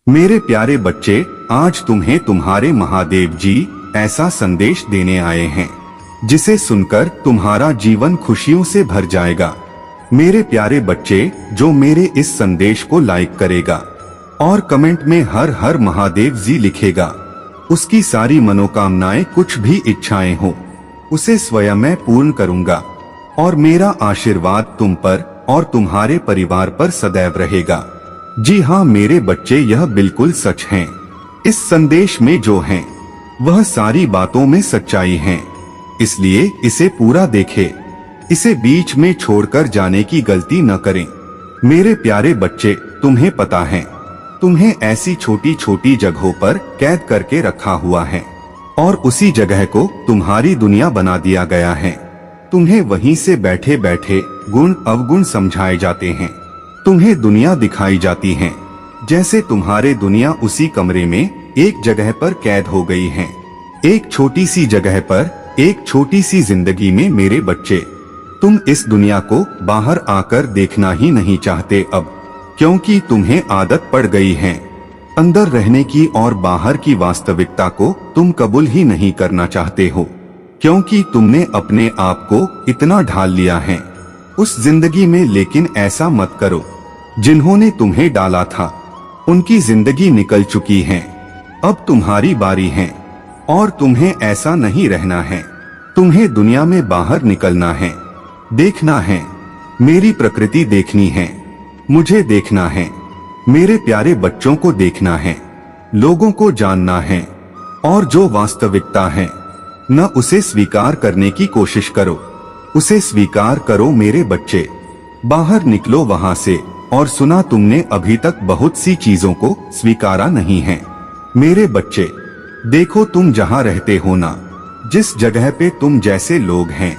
मेरे प्यारे बच्चे, आज तुम्हें तुम्हारे महादेव जी ऐसा संदेश देने आए हैं जिसे सुनकर तुम्हारा जीवन खुशियों से भर जाएगा। मेरे प्यारे बच्चे, जो मेरे इस संदेश को लाइक करेगा और कमेंट में हर हर महादेव जी लिखेगा, उसकी सारी मनोकामनाएं, कुछ भी इच्छाएं हो, उसे स्वयं मैं पूर्ण करूंगा और मेरा आशीर्वाद तुम पर और तुम्हारे परिवार पर सदैव रहेगा। जी हाँ मेरे बच्चे, यह बिल्कुल सच है। इस संदेश में जो है वह सारी बातों में सच्चाई है, इसलिए इसे पूरा देखें। इसे बीच में छोड़कर जाने की गलती न करें। मेरे प्यारे बच्चे, तुम्हें पता है, तुम्हें ऐसी छोटी छोटी जगहों पर कैद करके रखा हुआ है और उसी जगह को तुम्हारी दुनिया बना दिया गया है। तुम्हें वहीं से बैठे बैठे गुण अवगुण समझाए जाते हैं। तुम्हें दुनिया दिखाई जाती है जैसे तुम्हारे दुनिया उसी कमरे में एक जगह पर कैद हो गई है, एक छोटी सी जगह पर, एक छोटी सी जिंदगी में। मेरे बच्चे, तुम इस दुनिया को बाहर आकर देखना ही नहीं चाहते अब, क्योंकि तुम्हें आदत पड़ गई है अंदर रहने की और बाहर की वास्तविकता को तुम कबूल ही नहीं करना चाहते हो, क्योंकि तुमने अपने आप को इतना ढाल लिया है उस जिंदगी में। लेकिन ऐसा मत करो। जिन्होंने तुम्हें डाला था उनकी जिंदगी निकल चुकी है, अब तुम्हारी बारी है और तुम्हें ऐसा नहीं रहना है। तुम्हें दुनिया में बाहर निकलना है, देखना है, मेरी प्रकृति देखनी है, मुझे देखना है, मेरे प्यारे बच्चों को देखना है, लोगों को जानना है और जो वास्तविकता है न उसे स्वीकार करने की कोशिश करो, उसे स्वीकार करो। मेरे बच्चे, बाहर निकलो वहां से। और सुना तुमने अभी तक बहुत सी चीजों को स्वीकारा नहीं है। मेरे बच्चे, देखो तुम जहां रहते हो ना, जिस जगह पे तुम जैसे लोग हैं,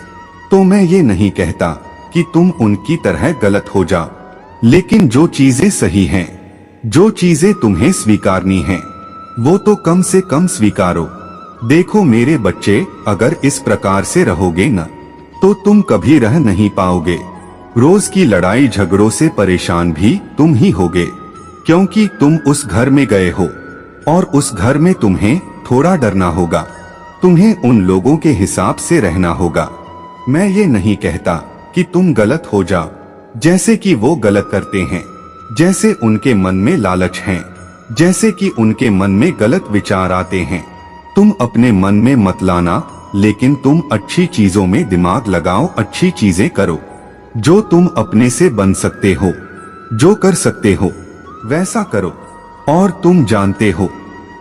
तो मैं ये नहीं कहता कि तुम उनकी तरह गलत हो जाओ, लेकिन जो चीजें सही हैं, जो चीजें तुम्हें स्वीकारनी हैं, वो तो कम से कम स्वीकारो। देखो मेरे बच्चे, अगर इस प्रकार से रहोगे न, तो तुम कभी रह नहीं पाओगे। रोज की लड़ाई झगड़ों से परेशान भी तुम ही होगे, क्योंकि तुम उस घर में गए हो और उस घर में तुम्हें थोड़ा डरना होगा। तुम्हें उन लोगों के हिसाब से रहना होगा। मैं ये नहीं कहता कि तुम गलत हो जाओ जैसे कि वो गलत करते हैं, जैसे उनके मन में लालच है, जैसे कि उनके मन में गलत विचार आते हैं। तुम अपने मन में मत लाना, लेकिन तुम अच्छी चीजों में दिमाग लगाओ, अच्छी चीजें करो। जो तुम अपने से बन सकते हो, जो कर सकते हो, वैसा करो। और तुम जानते हो,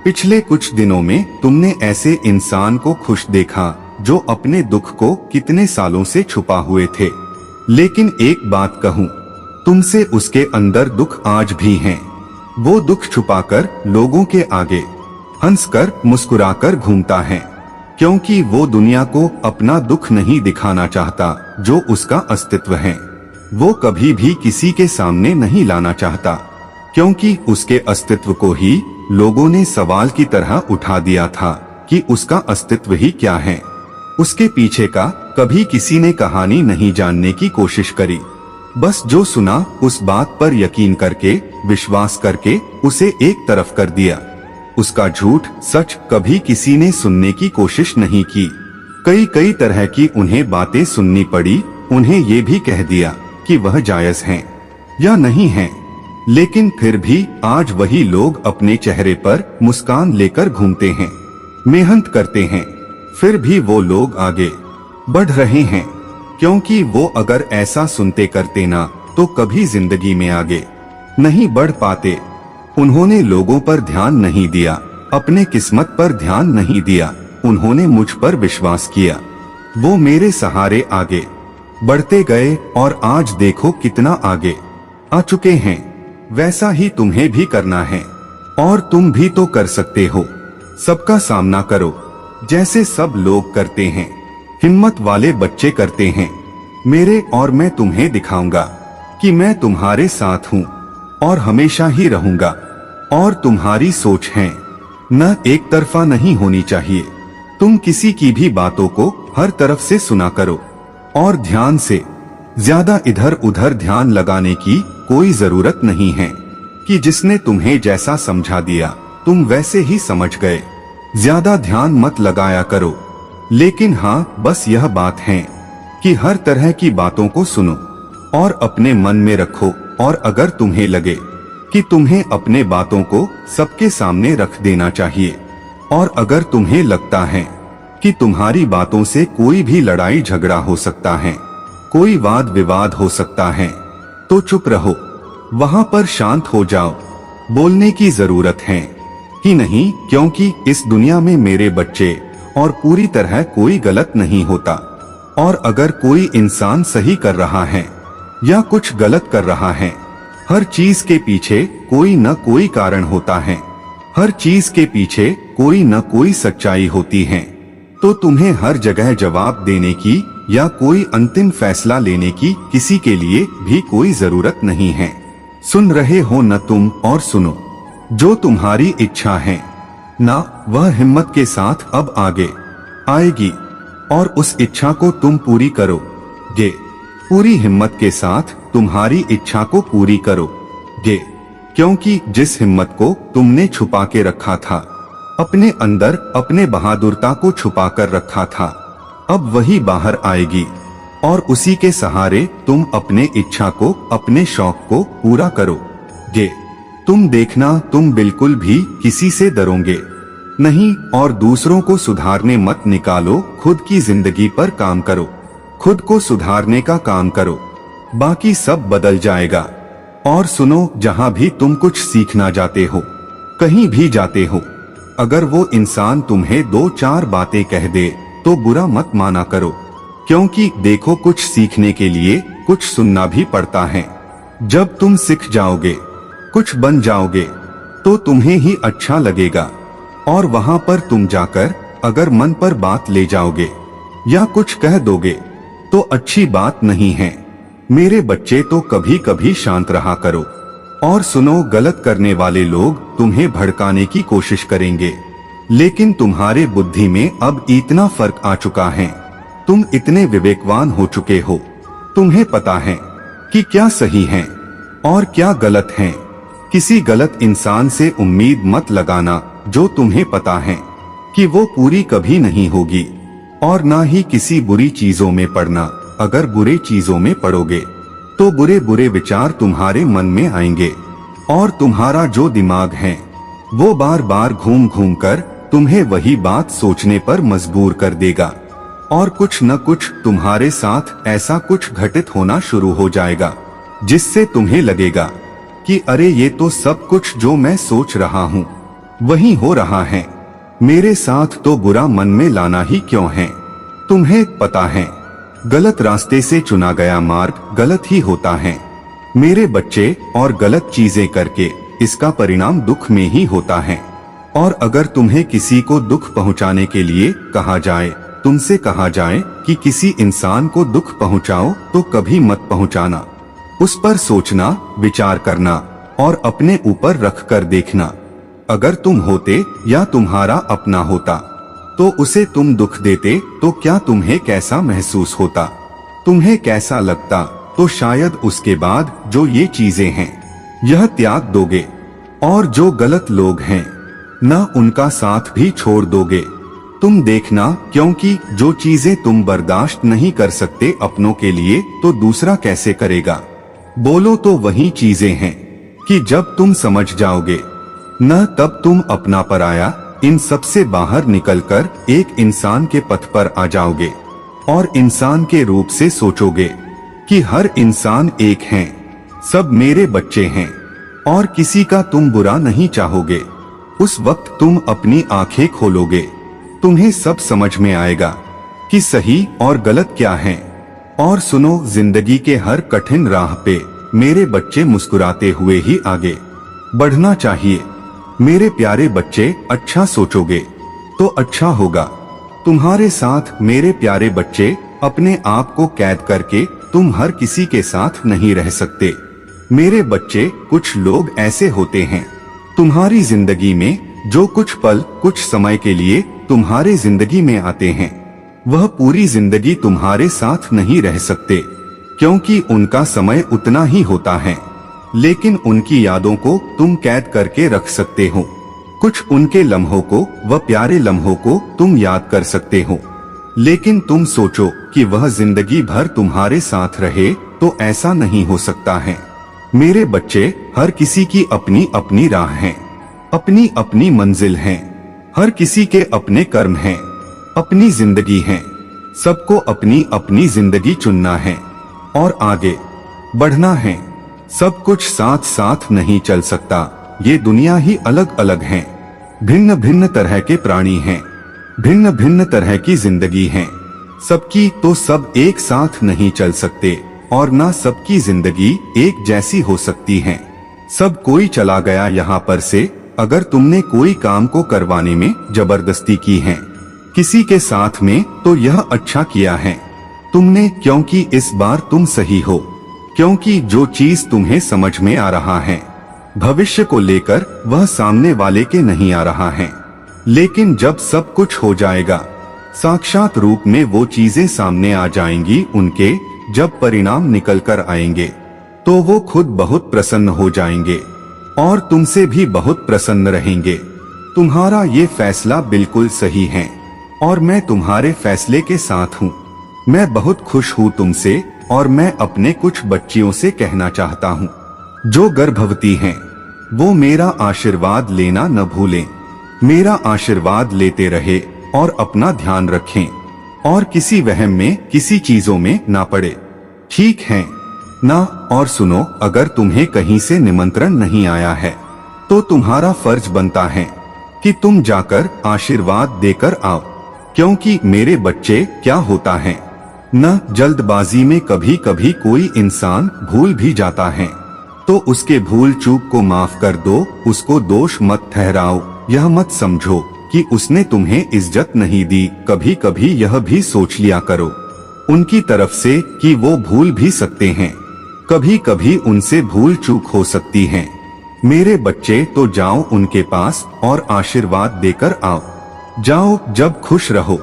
पिछले कुछ दिनों में तुमने ऐसे इंसान को खुश देखा जो अपने दुख को कितने सालों से छुपा हुए थे। लेकिन एक बात कहूँ तुमसे, उसके अंदर दुख आज भी है। वो दुख छुपाकर लोगों के आगे हंसकर मुस्कुराकर घूमता है, क्योंकि वो दुनिया को अपना दुख नहीं दिखाना चाहता जो उसका अस्तित्व है। वो कभी भी किसी के सामने नहीं लाना चाहता, क्योंकि उसके अस्तित्व को ही लोगों ने सवाल की तरह उठा दिया था कि उसका अस्तित्व ही क्या है। उसके पीछे का कभी किसी ने कहानी नहीं जानने की कोशिश करी। बस जो सुना उस बात पर यकीन करके, विश्वास करके उसे एक तरफ कर दिया। उसका झूठ सच कभी किसी ने सुनने की कोशिश नहीं की। कई तरह की उन्हें बातें सुननी पड़ी। उन्हें ये भी कह दिया कि वह जायज हैं या नहीं हैं, लेकिन फिर भी आज वही लोग अपने चेहरे पर मुस्कान लेकर घूमते हैं, मेहनत करते हैं, फिर भी वो लोग आगे बढ़ रहे हैं, क्योंकि वो अगर ऐसा सुनते करते ना, तो कभी जिंदगी में आगे नहीं बढ़ पाते। उन्होंने लोगों पर ध्यान नहीं दिया, अपने किस्मत पर ध्यान नहीं दिया, उन्होंने मुझ पर विश्वास किया। वो मेरे सहारे आगे बढ़ते गए और आज देखो कितना आगे आ चुके हैं। वैसा ही तुम्हें भी करना है और तुम भी तो कर सकते हो। सबका सामना करो जैसे सब लोग करते हैं, हिम्मत वाले बच्चे करते हैं मेरे। और मैं तुम्हें दिखाऊंगा कि मैं तुम्हारे साथ हूँ और हमेशा ही रहूंगा। और तुम्हारी सोच है न एक तरफा नहीं होनी चाहिए। तुम किसी की भी बातों को हर तरफ से सुना करो और ध्यान से। ज्यादा इधर उधर ध्यान लगाने की कोई जरूरत नहीं है, कि जिसने तुम्हें जैसा समझा दिया तुम वैसे ही समझ गए। ज्यादा ध्यान मत लगाया करो, लेकिन हाँ बस यह बात है कि हर तरह की बातों को सुनो और अपने मन में रखो। और अगर तुम्हें लगे कि तुम्हें अपने बातों को सबके सामने रख देना चाहिए, और अगर तुम्हें लगता है कि तुम्हारी बातों से कोई भी लड़ाई झगड़ा हो सकता है, कोई वाद विवाद हो सकता है, तो चुप रहो, वहां पर शांत हो जाओ। बोलने की जरूरत है कि नहीं, क्योंकि इस दुनिया में मेरे बच्चे और पूरी तरह कोई गलत नहीं होता। और अगर कोई इंसान सही कर रहा है या कुछ गलत कर रहा है, हर चीज के पीछे कोई न कोई कारण होता है, हर चीज के पीछे कोई न कोई सच्चाई होती है। तो तुम्हें हर जगह जवाब देने की या कोई अंतिम फैसला लेने की किसी के लिए भी कोई जरूरत नहीं है। सुन रहे हो न तुम, और सुनो जो तुम्हारी इच्छा है ना, वह हिम्मत के साथ अब आगे आएगी और उस इच्छा को तुम पूरी करोगे। पूरी हिम्मत के साथ तुम्हारी इच्छा को पूरी करोगे, क्योंकि जिस हिम्मत को तुमने छुपा के रखा था अपने अंदर, अपने बहादुरता को छुपा कर रखा था, अब वही बाहर आएगी और उसी के सहारे तुम अपने इच्छा को, अपने शौक को पूरा करोगे। तुम देखना, तुम बिल्कुल भी किसी से डरोगे नहीं और दूसरों को सुधारने मत निकालो। खुद की जिंदगी पर काम करो, खुद को सुधारने का काम करो, बाकी सब बदल जाएगा। और सुनो, जहां भी तुम कुछ सीखना जाते हो, कहीं भी जाते हो, अगर वो इंसान तुम्हें 2-4 बातें कह दे तो बुरा मत माना करो, क्योंकि देखो कुछ सीखने के लिए कुछ सुनना भी पड़ता है। जब तुम सीख जाओगे, कुछ बन जाओगे, तो तुम्हें ही अच्छा लगेगा। और वहां पर तुम जाकर अगर मन पर बात ले जाओगे या कुछ कह दोगे तो अच्छी बात नहीं है। मेरे बच्चे, तो कभी कभी शांत रहा करो। और सुनो, गलत करने वाले लोग तुम्हें भड़काने की कोशिश करेंगे, लेकिन तुम्हारे बुद्धि में अब इतना फर्क आ चुका है, तुम इतने विवेकवान हो चुके हो, तुम्हें पता है कि क्या सही है और क्या गलत है। किसी गलत इंसान से उम्मीद मत लगाना जो तुम्हें पता है कि वो पूरी कभी नहीं होगी, और ना ही किसी बुरी चीजों में पड़ना। अगर बुरे चीजों में पड़ोगे तो बुरे बुरे विचार तुम्हारे मन में आएंगे, और तुम्हारा जो दिमाग है वो बार बार घूम घूम कर तुम्हें वही बात सोचने पर मजबूर कर देगा, और कुछ न कुछ तुम्हारे साथ ऐसा कुछ घटित होना शुरू हो जाएगा जिससे तुम्हें लगेगा कि अरे ये तो सब कुछ जो मैं सोच रहा हूँ वही हो रहा है, मेरे साथ तो बुरा मन में लाना ही क्यों है। तुम्हें पता है गलत रास्ते से चुना गया मार्ग गलत ही होता है मेरे बच्चे, और गलत चीजें करके इसका परिणाम दुख में ही होता है। और अगर तुम्हें किसी को दुख पहुंचाने के लिए कहा जाए, तुमसे कहा जाए कि किसी इंसान को दुख पहुंचाओ, तो कभी मत पहुंचाना। उस पर सोचना, विचार करना और अपने ऊपर रख कर देखना। अगर तुम होते या तुम्हारा अपना होता तो उसे तुम दुख देते तो क्या तुम्हें कैसा महसूस होता, तुम्हें कैसा लगता। तो शायद उसके बाद जो ये चीजें हैं यह त्याग दोगे, और जो गलत लोग हैं ना उनका साथ भी छोड़ दोगे। तुम देखना, क्योंकि जो चीजें तुम बर्दाश्त नहीं कर सकते अपनों के लिए, तो दूसरा कैसे करेगा। बोलो तो वही चीजें हैं कि जब तुम समझ जाओगे न, तब तुम अपना पराया इन सब से बाहर निकलकर एक इंसान के पथ पर आ जाओगे, और इंसान के रूप से सोचोगे कि हर इंसान एक है, सब मेरे बच्चे हैं, और किसी का तुम बुरा नहीं चाहोगे। उस वक्त तुम अपनी आंखें खोलोगे, तुम्हें सब समझ में आएगा कि सही और गलत क्या है। और सुनो, जिंदगी के हर कठिन राह पे मेरे बच्चे मुस्कुराते हुए ही आगे बढ़ना चाहिए। मेरे प्यारे बच्चे, अच्छा सोचोगे तो अच्छा होगा। तुम्हारे साथ मेरे प्यारे बच्चे, अपने आप को कैद करके तुम हर किसी के साथ नहीं रह सकते। मेरे बच्चे, कुछ लोग ऐसे होते हैं तुम्हारी जिंदगी में जो कुछ पल, कुछ समय के लिए तुम्हारे जिंदगी में आते हैं, वह पूरी जिंदगी तुम्हारे साथ नहीं रह सकते, क्योंकि उनका समय उतना ही होता है लेकिन उनकी यादों को तुम कैद करके रख सकते हो। कुछ उनके लम्हों को व प्यारे लम्हों को तुम याद कर सकते हो, लेकिन तुम सोचो कि वह जिंदगी भर तुम्हारे साथ रहे तो ऐसा नहीं हो सकता है। मेरे बच्चे, हर किसी की अपनी अपनी राह है, अपनी अपनी मंजिल है। हर किसी के अपने कर्म हैं, अपनी जिंदगी है। सबको अपनी अपनी जिंदगी चुनना है और आगे बढ़ना है। सब कुछ साथ साथ नहीं चल सकता। ये दुनिया ही अलग अलग है। भिन्न भिन्न तरह के प्राणी हैं, भिन्न भिन्न तरह की जिंदगी है। सबकी तो सब एक साथ नहीं चल सकते और ना सबकी जिंदगी एक जैसी हो सकती है। सब कोई चला गया यहाँ पर से अगर तुमने कोई काम को करवाने में जबरदस्ती की है किसी के साथ में, तो यह अच्छा किया है तुमने, क्योंकि इस बार तुम सही हो। क्योंकि जो चीज तुम्हें समझ में आ रहा है भविष्य को लेकर, वह सामने वाले के नहीं आ रहा है। लेकिन जब सब कुछ हो जाएगा, साक्षात रूप में वो चीजें सामने आ जाएंगी उनके, जब परिणाम निकल कर आएंगे तो वो खुद बहुत प्रसन्न हो जाएंगे और तुमसे भी बहुत प्रसन्न रहेंगे। तुम्हारा ये फैसला बिल्कुल सही है और मैं तुम्हारे फैसले के साथ हूँ। मैं बहुत खुश हूँ तुमसे और मैं अपने कुछ बच्चियों से कहना चाहता हूँ जो गर्भवती हैं, वो मेरा आशीर्वाद लेना न भूलें। मेरा आशीर्वाद लेते रहे और अपना ध्यान रखें और किसी वहम में, किसी चीजों में ना पड़े। ठीक है ना? और सुनो, अगर तुम्हें कहीं से निमंत्रण नहीं आया है तो तुम्हारा फर्ज बनता है कि तुम जाकर आशीर्वाद देकर आओ। क्योंकि मेरे बच्चे, क्या होता है न, जल्दबाजी में कभी कभी कोई इंसान भूल भी जाता है, तो उसके भूल चूक को माफ कर दो। उसको दोष मत ठहराओ, यह मत समझो कि उसने तुम्हें इज्जत नहीं दी। कभी कभी यह भी सोच लिया करो उनकी तरफ से कि वो भूल भी सकते हैं। कभी कभी उनसे भूल चूक हो सकती है। मेरे बच्चे, तो जाओ उनके पास और आशीर्वाद देकर आओ। जाओ, जब खुश रहो।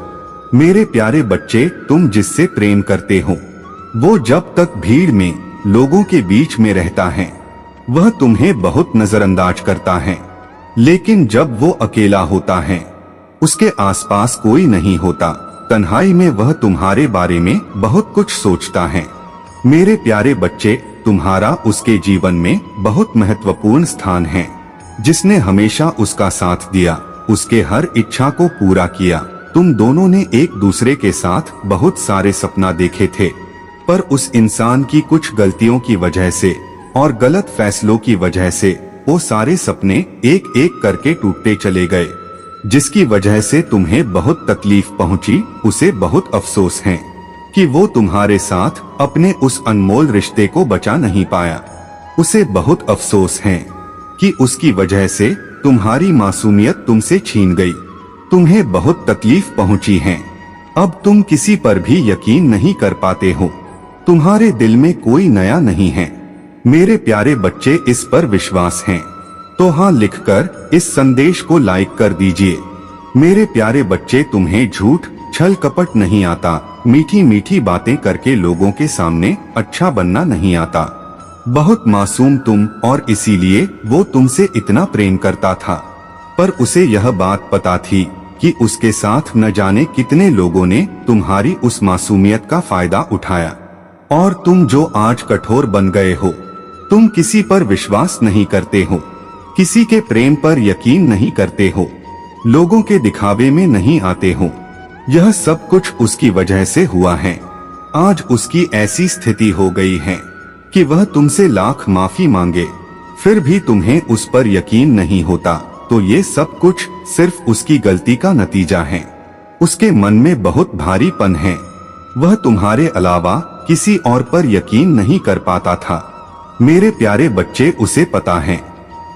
मेरे प्यारे बच्चे, तुम जिससे प्रेम करते हो वो जब तक भीड़ में, लोगों के बीच में रहता है, वह तुम्हें बहुत नजरअंदाज करता है। लेकिन जब वो अकेला होता है, उसके आसपास कोई नहीं होता, तन्हाई में वह तुम्हारे बारे में बहुत कुछ सोचता है। मेरे प्यारे बच्चे, तुम्हारा उसके जीवन में बहुत महत्वपूर्ण स्थान है। जिसने हमेशा उसका साथ दिया, उसके हर इच्छा को पूरा किया। तुम दोनों ने एक दूसरे के साथ बहुत सारे सपना देखे थे, पर उस इंसान की कुछ गलतियों की वजह से और गलत फैसलों की वजह से वो सारे सपने एक एक करके टूटते चले गए, जिसकी वजह से तुम्हें बहुत तकलीफ पहुंची। उसे बहुत अफसोस है कि वो तुम्हारे साथ अपने उस अनमोल रिश्ते को बचा नहीं पाया। उसे बहुत अफसोस है कि उसकी वजह से तुम्हारी मासूमियत तुमसे छीन गई। तुम्हें बहुत तकलीफ पहुंची है। अब तुम किसी पर भी यकीन नहीं कर पाते हो। तुम्हारे दिल में कोई नया नहीं है। मेरे प्यारे बच्चे, इस पर विश्वास है तो हाँ लिखकर इस संदेश को लाइक कर दीजिए। मेरे प्यारे बच्चे, तुम्हें झूठ, छल कपट नहीं आता। मीठी मीठी बातें करके लोगों के सामने अच्छा बनना नहीं आता। बहुत मासूम तुम, और इसीलिए वो तुमसे इतना प्रेम करता था। पर उसे यह बात पता थी कि उसके साथ न जाने कितने लोगों ने तुम्हारी उस मासूमियत का फायदा उठाया। और तुम जो आज कठोर बन गए हो, तुम किसी पर विश्वास नहीं करते हो, किसी के प्रेम पर यकीन नहीं करते हो, लोगों के दिखावे में नहीं आते हो। यह सब कुछ उसकी वजह से हुआ है। आज उसकी ऐसी स्थिति हो गई है कि वह तुमसे लाख माफी मांगे, फिर भी तुम्हें उस पर यकीन नहीं होता। तो ये सब कुछ सिर्फ उसकी गलती का नतीजा है। उसके मन में बहुत भारीपन है। वह तुम्हारे अलावा किसी और पर यकीन नहीं कर पाता था। मेरे प्यारे बच्चे, उसे पता है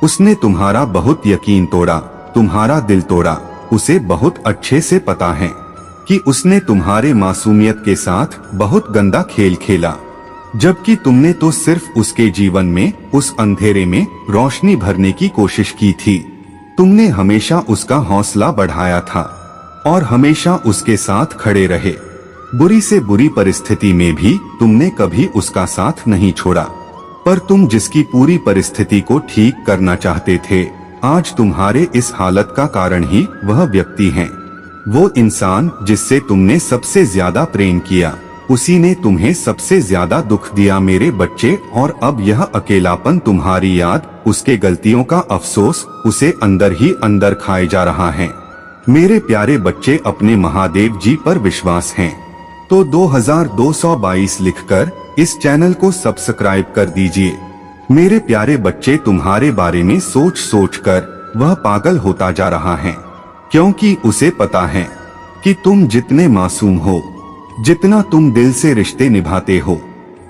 उसने तुम्हारा बहुत यकीन तोड़ा, तुम्हारा दिल तोड़ा। उसे बहुत अच्छे से पता है कि उसने तुम्हारे मासूमियत के साथ बहुत गंदा खेल खेला, जबकि तुमने तो सिर्फ उसके जीवन में, उस अंधेरे में रोशनी भरने की कोशिश की थी। तुमने हमेशा उसका हौसला बढ़ाया था और हमेशा उसके साथ खड़े रहे। बुरी से बुरी परिस्थिति में भी तुमने कभी उसका साथ नहीं छोड़ा। पर तुम जिसकी पूरी परिस्थिति को ठीक करना चाहते थे, आज तुम्हारे इस हालत का कारण ही वह व्यक्ति है। वो इंसान जिससे तुमने सबसे ज्यादा प्रेम किया, उसी ने तुम्हें सबसे ज्यादा दुख दिया मेरे बच्चे। और अब यह अकेलापन, तुम्हारी याद, उसके गलतियों का अफसोस उसे अंदर ही अंदर खाए जा रहा है। मेरे प्यारे बच्चे, अपने महादेव जी पर विश्वास है तो 2222 लिखकर इस चैनल को सब्सक्राइब कर दीजिए। मेरे प्यारे बच्चे, तुम्हारे बारे में सोच सोच कर वह पागल होता जा रहा है, क्योंकि उसे पता है कि तुम जितने मासूम हो, जितना तुम दिल से रिश्ते निभाते हो,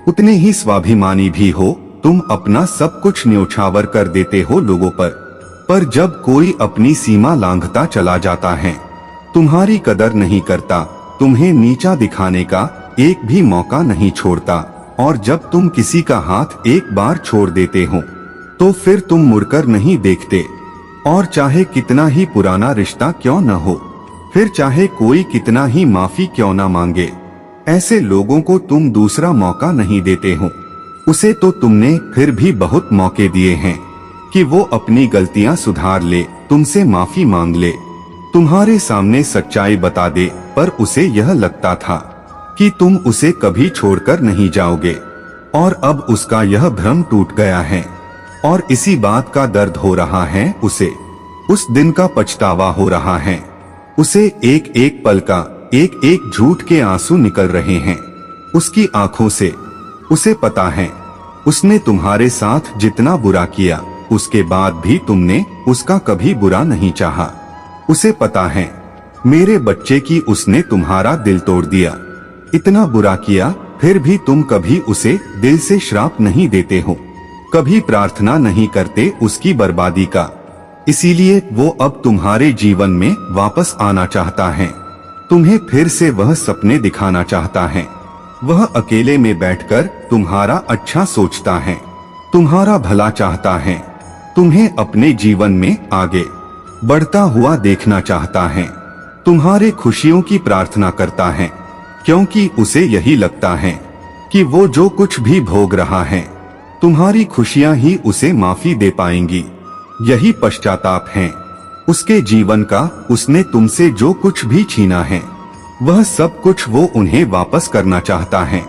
उतने ही स्वाभिमानी भी हो। तुम अपना सब कुछ न्योछावर कर देते हो लोगों पर जब कोई अपनी सीमा लांघता चला जाता है, तुम्हारी कदर नहीं करता, तुम्हें नीचा दिखाने का एक भी मौका नहीं छोड़ता, और जब तुम किसी का हाथ एक बार छोड़ देते हो तो फिर तुम मुड़कर नहीं देखते। और चाहे कितना ही पुराना रिश्ता क्यों न हो, फिर चाहे कोई कितना ही माफी क्यों न मांगे, ऐसे लोगों को तुम दूसरा मौका नहीं देते हो। उसे तो तुमने फिर भी बहुत मौके दिए हैं कि वो अपनी गलतियां सुधार ले, तुमसे माफी मांग ले, तुम्हारे सामने सच्चाई बता दे, पर उसे यह लगता था कि तुम उसे कभी छोड़कर नहीं जाओगे। और अब उसका यह भ्रम टूट गया है और इसी बात का दर्द हो रहा है उसे। उस दिन का पछतावा हो रहा है उसे। एक एक पल का एक एक झूठ के आंसू निकल रहे हैं उसकी आंखों से। उसे पता है उसने तुम्हारे साथ जितना बुरा किया, उसके बाद भी तुमने उसका कभी बुरा नहीं चाहा। उसे पता है मेरे बच्चे की उसने तुम्हारा दिल तोड़ दिया, इतना बुरा किया, फिर भी तुम कभी उसे दिल से श्राप नहीं देते हो, कभी प्रार्थना नहीं करते उसकी बर्बादी का। इसीलिए वो अब तुम्हारे जीवन में वापस आना चाहता है, तुम्हें फिर से वह सपने दिखाना चाहता है। वह अकेले में बैठकर तुम्हारा अच्छा सोचता है, तुम्हारा भला चाहता है, तुम्हें अपने जीवन में आगे बढ़ता हुआ देखना चाहता है, तुम्हारे खुशियों की प्रार्थना करता है, क्योंकि उसे यही लगता है कि वो जो कुछ भी भोग रहा है, तुम्हारी खुशियां ही उसे माफी दे पाएंगी। यही पश्चाताप है उसके जीवन का। उसने तुमसे जो कुछ भी छीना है, वह सब कुछ वो उन्हें वापस करना चाहता है।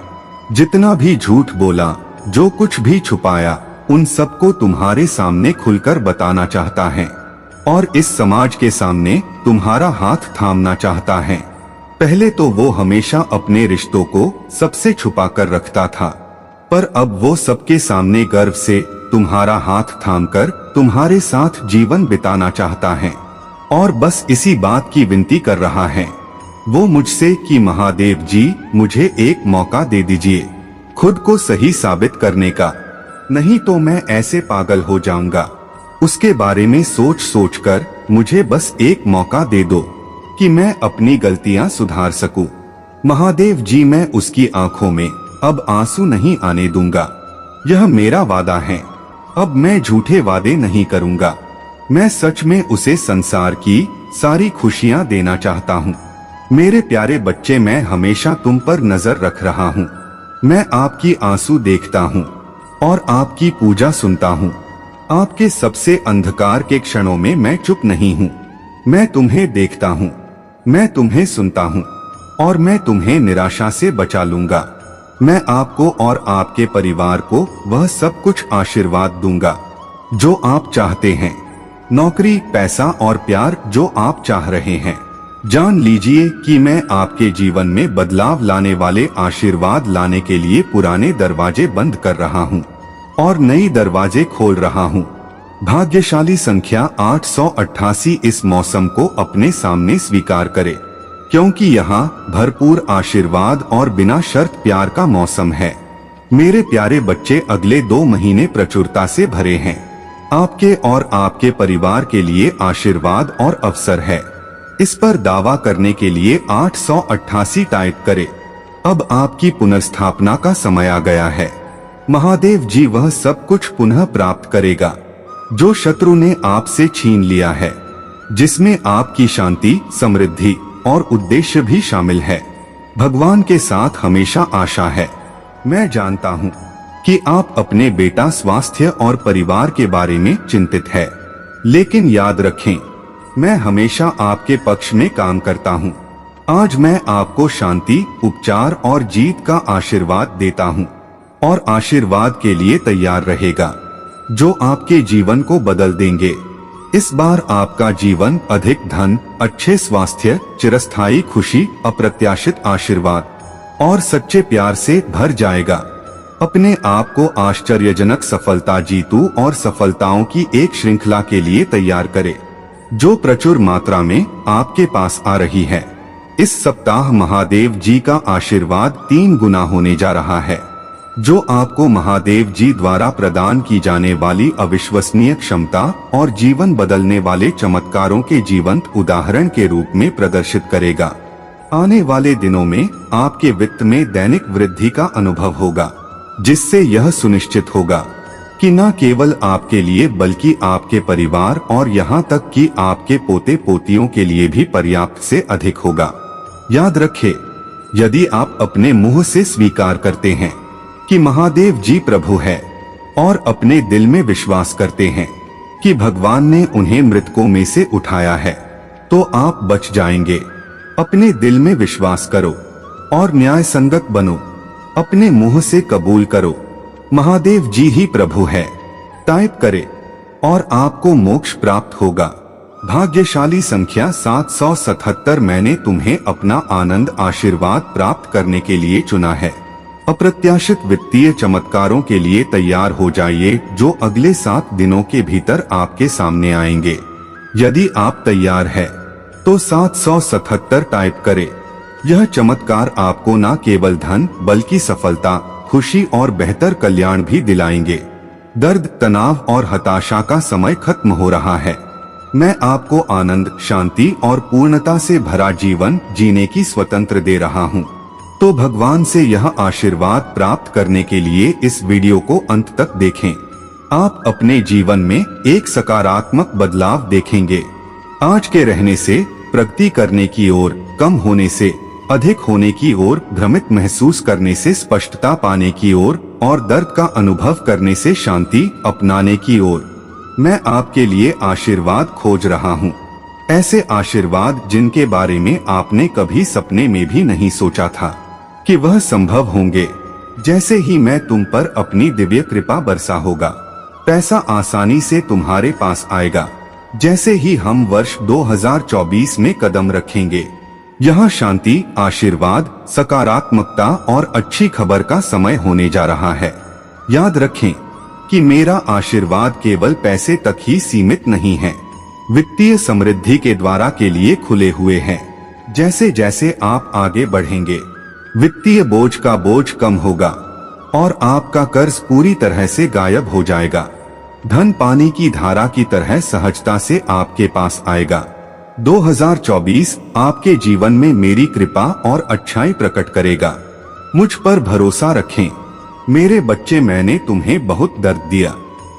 जितना भी झूठ बोला, जो कुछ भी छुपाया, उन सबको तुम्हारे सामने खुलकर बताना चाहता है और इस समाज के सामने तुम्हारा हाथ थामना चाहता है। पहले तो वो हमेशा अपने रिश्तों को सबसे छुपा कर रखता था, पर अब वो सबके सामने गर्व से तुम्हारा हाथ थामकर तुम्हारे साथ जीवन बिताना चाहता है। और बस इसी बात की विनती कर रहा है वो मुझसे कि महादेव जी, मुझे एक मौका दे दीजिए खुद को सही साबित करने का, नहीं तो मैं ऐसे पागल हो जाऊंगा। उसके बारे में सोच सोच कर मुझे बस एक मौका दे दो कि मैं अपनी गलतियां सुधार सकूं। महादेव जी, मैं उसकी आंखों में अब आंसू नहीं आने दूंगा, यह मेरा वादा है। अब मैं झूठे वादे नहीं करूंगा, मैं सच में उसे संसार की सारी खुशियां देना चाहता हूँ। मेरे प्यारे बच्चे, मैं हमेशा तुम पर नजर रख रहा हूँ, मैं आपकी आंसू देखता हूँ और आपकी पूजा सुनता हूँ। आपके सबसे अंधकार के क्षणों में मैं चुप नहीं हूँ, मैं तुम्हें देखता हूँ, मैं तुम्हें सुनता हूँ और मैं तुम्हें निराशा से बचा लूंगा। मैं आपको और आपके परिवार को वह सब कुछ आशीर्वाद दूंगा जो आप चाहते हैं, नौकरी, पैसा और प्यार जो आप चाह रहे हैं। जान लीजिए कि मैं आपके जीवन में बदलाव लाने वाले आशीर्वाद लाने के लिए पुराने दरवाजे बंद कर रहा हूँ और नई दरवाजे खोल रहा हूँ। भाग्यशाली संख्या 888 इस मौसम को अपने सामने स्वीकार करे, क्योंकि यहाँ भरपूर आशीर्वाद और बिना शर्त प्यार का मौसम है। मेरे प्यारे बच्चे, अगले 2 महीने प्रचुरता से भरे हैं। आपके और आपके परिवार के लिए आशीर्वाद और अवसर है। इस पर दावा करने के लिए 888 टाइप करें। अब आपकी पुनर्स्थापना का समय आ गया है। महादेव जी वह सब कुछ पुनः प्राप्त करेगा जो शत्रु ने आपसे छीन लिया है, जिसमें आपकी शांति, समृद्धि और उद्देश्य भी शामिल है। भगवान के साथ हमेशा आशा है। मैं जानता हूँ कि आप अपने बेटा स्वास्थ्य और परिवार के बारे में चिंतित है। लेकिन याद रखें, मैं हमेशा आपके पक्ष में काम करता हूँ। आज मैं आपको शांति, उपचार और जीत का आशीर्वाद देता हूँ और आशीर्वाद के लिए तैयार रहेगा जो आपके जीवन को बदल देंगे। इस बार आपका जीवन अधिक धन, अच्छे स्वास्थ्य, चिरस्थायी खुशी, अप्रत्याशित आशीर्वाद और सच्चे प्यार से भर जाएगा। अपने आप को आश्चर्यजनक सफलता जीतू और सफलताओं की एक श्रृंखला के लिए तैयार करें जो प्रचुर मात्रा में आपके पास आ रही है। इस सप्ताह महादेव जी का आशीर्वाद 3 गुना होने जा रहा है, जो आपको महादेव जी द्वारा प्रदान की जाने वाली अविश्वसनीय क्षमता और जीवन बदलने वाले चमत्कारों के जीवंत उदाहरण के रूप में प्रदर्शित करेगा। आने वाले दिनों में आपके वित्त में दैनिक वृद्धि का अनुभव होगा, जिससे यह सुनिश्चित होगा कि न केवल आपके लिए बल्कि आपके परिवार और यहाँ तक कि आपके पोते पोतियों के लिए भी पर्याप्त से अधिक होगा। याद रखें, यदि आप अपने मुंह से स्वीकार करते हैं कि महादेव जी प्रभु है और अपने दिल में विश्वास करते हैं कि भगवान ने उन्हें मृतकों में से उठाया है, तो आप बच जाएंगे। अपने दिल में विश्वास करो और न्याय संगत बनो। अपने मुंह से कबूल करो, महादेव जी ही प्रभु है। टाइप करें और आपको मोक्ष प्राप्त होगा। भाग्यशाली संख्या 777। मैंने तुम्हें अपना आनंद आशीर्वाद प्राप्त करने के लिए चुना है। अप्रत्याशित वित्तीय चमत्कारों के लिए तैयार हो जाइए जो अगले 7 दिनों के भीतर आपके सामने आएंगे। यदि आप तैयार हैं, तो 777 टाइप करें। यह चमत्कार आपको न केवल धन बल्कि सफलता, खुशी और बेहतर कल्याण भी दिलाएंगे। दर्द, तनाव और हताशा का समय खत्म हो रहा है। मैं आपको आनंद, शांति और पूर्णता से भरा जीवन जीने की स्वतंत्र दे रहा हूँ। तो भगवान से यह आशीर्वाद प्राप्त करने के लिए इस वीडियो को अंत तक देखें। आप अपने जीवन में एक सकारात्मक बदलाव देखेंगे। आज के रहने से प्रगति करने की ओर, कम होने से अधिक होने की ओर, भ्रमित महसूस करने से स्पष्टता पाने की ओर और दर्द का अनुभव करने से शांति अपनाने की ओर मैं आपके लिए आशीर्वाद खोज रहा हूँ। ऐसे आशीर्वाद जिनके बारे में आपने कभी सपने में भी नहीं सोचा था कि वह संभव होंगे। जैसे ही मैं तुम पर अपनी दिव्य कृपा बरसा होगा, पैसा आसानी से तुम्हारे पास आएगा। जैसे ही हम वर्ष 2024 में कदम रखेंगे, यहाँ शांति, आशीर्वाद, सकारात्मकता और अच्छी खबर का समय होने जा रहा है। याद रखें कि मेरा आशीर्वाद केवल पैसे तक ही सीमित नहीं है, वित्तीय समृद्धि के द्वारा के लिए खुले हुए हैं। जैसे जैसे आप आगे बढ़ेंगे, वित्तीय बोझ का बोझ कम होगा और आपका कर्ज पूरी तरह से गायब हो जाएगा। धन पानी की धारा की तरह सहजता से आपके पास आएगा। 2024 आपके जीवन में मेरी कृपा और अच्छाई प्रकट करेगा। मुझ पर भरोसा रखें मेरे बच्चे। मैंने तुम्हें बहुत दर्द दिया,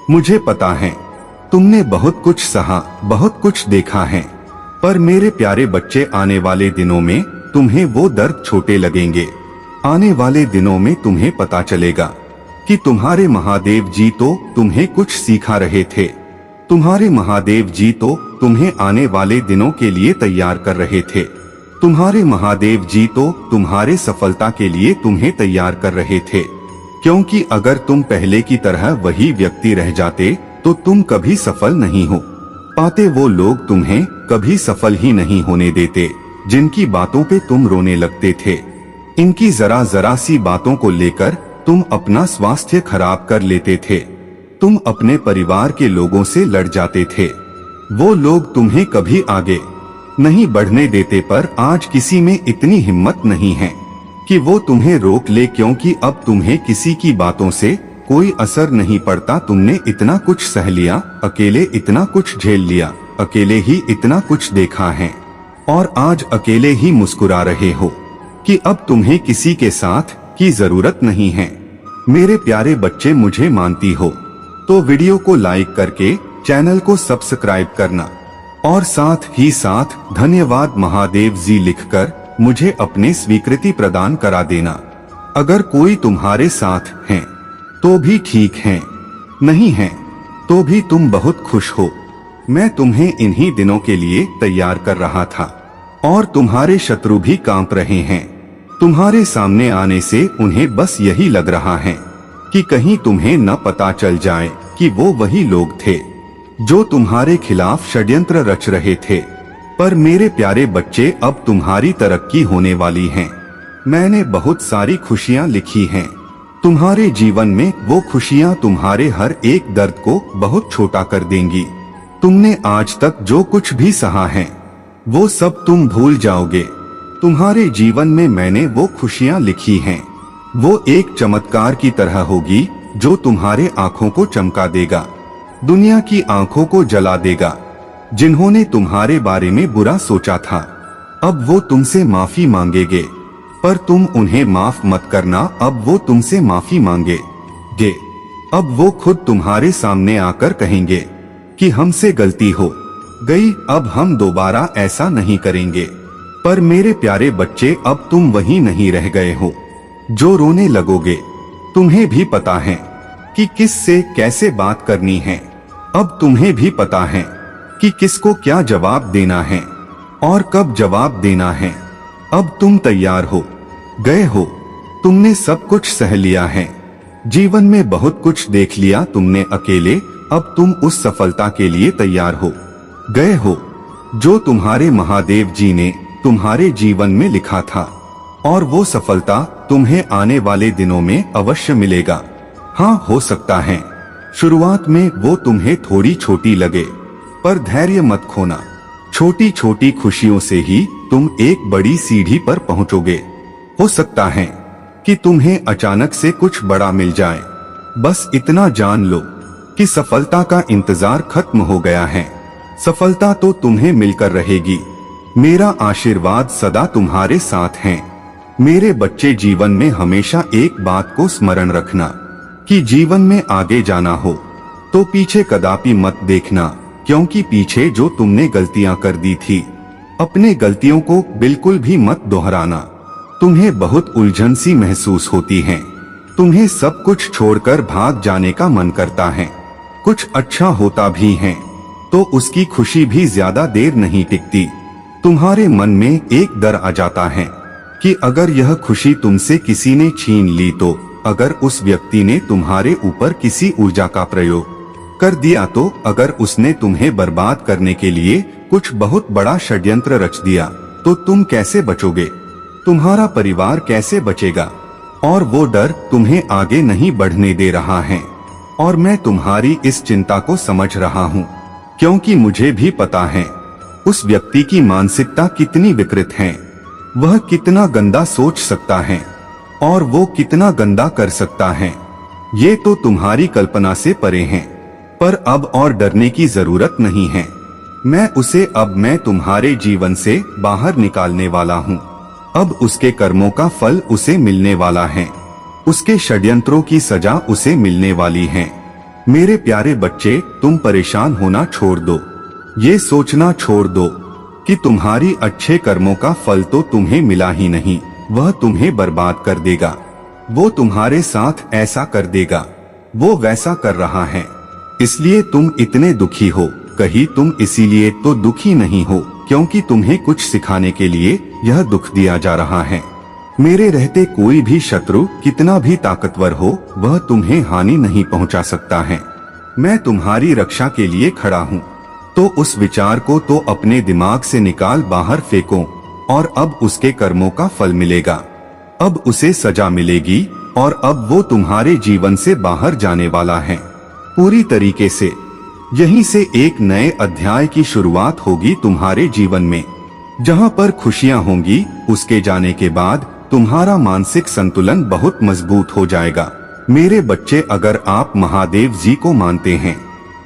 मुझे पता है। तुमने बहुत कुछ सहा, बहुत कुछ देखा है, पर मेरे प्यारे बच्चे, आने वाले दिनों में तुम्हें वो दर्द छोटे लगेंगे। आने वाले दिनों में तुम्हें पता चलेगा कि तुम्हारे महादेव जी तो तुम्हें कुछ सिखा रहे थे। तुम्हारे महादेव जी तो तुम्हें आने वाले दिनों के लिए तैयार कर रहे थे। तुम्हारे महादेव जी तो तुम्हारे सफलता के लिए तुम्हें तैयार कर रहे थे, क्योंकि अगर तुम पहले की तरह वही व्यक्ति रह जाते तो तुम कभी सफल नहीं हो पाते। वो लोग तुम्हें कभी सफल ही नहीं होने देते जिनकी बातों पे तुम रोने लगते थे। इनकी जरा जरा सी बातों को लेकर तुम अपना स्वास्थ्य खराब कर लेते थे। तुम अपने परिवार के लोगों से लड़ जाते थे। वो लोग तुम्हें कभी आगे नहीं बढ़ने देते, पर आज किसी में इतनी हिम्मत नहीं है कि वो तुम्हें रोक ले, क्योंकि अब तुम्हें किसी की बातों से कोई असर नहीं पड़ता। तुमने इतना कुछ सह लिया, अकेले इतना कुछ झेल लिया, अकेले ही इतना कुछ देखा है और आज अकेले ही मुस्कुरा रहे हो कि अब तुम्हें किसी के साथ की जरूरत नहीं है। मेरे प्यारे बच्चे, मुझे मानती हो तो वीडियो को लाइक करके चैनल को सब्सक्राइब करना और साथ ही साथ धन्यवाद महादेव जी लिखकर मुझे अपनी स्वीकृति प्रदान करा देना। अगर कोई तुम्हारे साथ है तो भी ठीक हैं, नहीं हैं तो भी तुम बहुत खुश हो। मैं तुम्हें इन्हीं दिनों के लिए तैयार कर रहा था और तुम्हारे शत्रु भी कांप रहे हैं। तुम्हारे सामने आने से उन्हें बस यही लग रहा है कि कहीं तुम्हें न पता चल जाए कि वो वही लोग थे जो तुम्हारे खिलाफ षड्यंत्र रच रहे थे। पर मेरे प्यारे बच्चे, अब तुम्हारी तरक्की होने वाली है। मैंने बहुत सारी खुशियां लिखी हैं। तुम्हारे जीवन में वो खुशियां तुम्हारे हर एक दर्द को बहुत छोटा कर देंगी। तुमने आज तक जो कुछ भी सहा है वो सब तुम भूल जाओगे। तुम्हारे जीवन में मैंने वो खुशियां लिखी हैं। वो एक चमत्कार की तरह होगी जो तुम्हारे आंखों को चमका देगा, दुनिया की आंखों को जला देगा। जिन्होंने तुम्हारे बारे में बुरा सोचा था अब वो तुमसे माफी मांगेंगे, पर तुम उन्हें माफ मत करना, अब वो तुमसे माफी मांगेंगे। अब वो खुद तुम्हारे सामने आकर कहेंगे कि हमसे गलती हो गई, अब हम दोबारा ऐसा नहीं करेंगे। पर मेरे प्यारे बच्चे, अब तुम वही नहीं रह गए हो जो रोने लगोगे। तुम्हें भी पता है कि किस से कैसे बात करनी है। अब तुम्हें भी पता है कि किसको क्या जवाब देना है और कब जवाब देना है। अब तुम तैयार हो गए हो। तुमने सब कुछ सह लिया है। जीवन में बहुत कुछ देख लिया तुमने अकेले। अब तुम उस सफलता के लिए तैयार हो गए हो जो तुम्हारे महादेव जी ने तुम्हारे जीवन में लिखा था, और वो सफलता तुम्हें आने वाले दिनों में अवश्य मिलेगा। हाँ, हो सकता है शुरुआत में वो तुम्हें थोड़ी छोटी लगे, पर धैर्य मत खोना। छोटी छोटी खुशियों से ही तुम एक बड़ी सीढ़ी पर पहुंचोगे। हो सकता है कि तुम्हें अचानक से कुछ बड़ा मिल जाए। बस इतना जान लो कि सफलता का इंतजार खत्म हो गया है। सफलता तो तुम्हें मिलकर रहेगी। मेरा आशीर्वाद सदा तुम्हारे साथ है। मेरे बच्चे, जीवन में हमेशा एक बात को स्मरण रखना कि जीवन में आगे जाना हो तो पीछे कदापि मत देखना, क्योंकि पीछे जो तुमने गलतियां कर दी थी, अपने गलतियों को बिल्कुल भी मत दोहराना। तुम्हें बहुत उलझन सी महसूस होती है। तुम्हें सब कुछ छोड़कर भाग जाने का मन करता है। कुछ अच्छा होता भी है तो उसकी खुशी भी ज्यादा देर नहीं टिकती। तुम्हारे मन में एक डर आ जाता है कि अगर यह खुशी तुमसे किसी ने छीन ली तो, अगर उस व्यक्ति ने तुम्हारे ऊपर किसी ऊर्जा का प्रयोग कर दिया तो, अगर उसने तुम्हें बर्बाद करने के लिए कुछ बहुत बड़ा षड्यंत्र रच दिया तो तुम कैसे बचोगे? तुम्हारा परिवार कैसे बचेगा? और वो डर तुम्हें आगे नहीं बढ़ने दे रहा है। और मैं तुम्हारी इस चिंता को समझ रहा हूँ, क्योंकि मुझे भी पता है उस व्यक्ति की मानसिकता कितनी विकृत है। वह कितना गंदा सोच सकता है और वो कितना गंदा कर सकता है, ये तो तुम्हारी कल्पना से परे है। पर अब और डरने की जरूरत नहीं है। मैं तुम्हारे जीवन से बाहर निकालने वाला हूँ। अब उसके कर्मों का फल उसे मिलने वाला है। उसके षड्यंत्रों की सजा उसे मिलने वाली है। मेरे प्यारे बच्चे, तुम परेशान होना छोड़ दो। ये सोचना छोड़ दो कि तुम्हारी अच्छे कर्मों का फल तो तुम्हें मिला ही नहीं, वह तुम्हें बर्बाद कर देगा। वो तुम्हारे साथ ऐसा कर देगा, वो वैसा कर रहा है, इसलिए तुम इतने दुखी हो। कहीं तुम इसीलिए तो दुखी नहीं हो क्योंकि तुम्हें कुछ सिखाने के लिए यह दुख दिया जा रहा है। मेरे रहते कोई भी शत्रु कितना भी ताकतवर हो, वह तुम्हें हानि नहीं पहुंचा सकता है। मैं तुम्हारी रक्षा के लिए खड़ा हूँ। तो उस विचार को तो अपने दिमाग से निकाल बाहर फेंको। और अब उसके कर्मों का फल मिलेगा, अब उसे सजा मिलेगी, और अब वो तुम्हारे जीवन से बाहर जाने वाला है पूरी तरीके से। यहीं से एक नए अध्याय की शुरुआत होगी तुम्हारे जीवन में, जहां पर खुशियां होंगी। उसके जाने के बाद तुम्हारा मानसिक संतुलन बहुत मजबूत हो जाएगा। मेरे बच्चे, अगर आप महादेव जी को मानते हैं,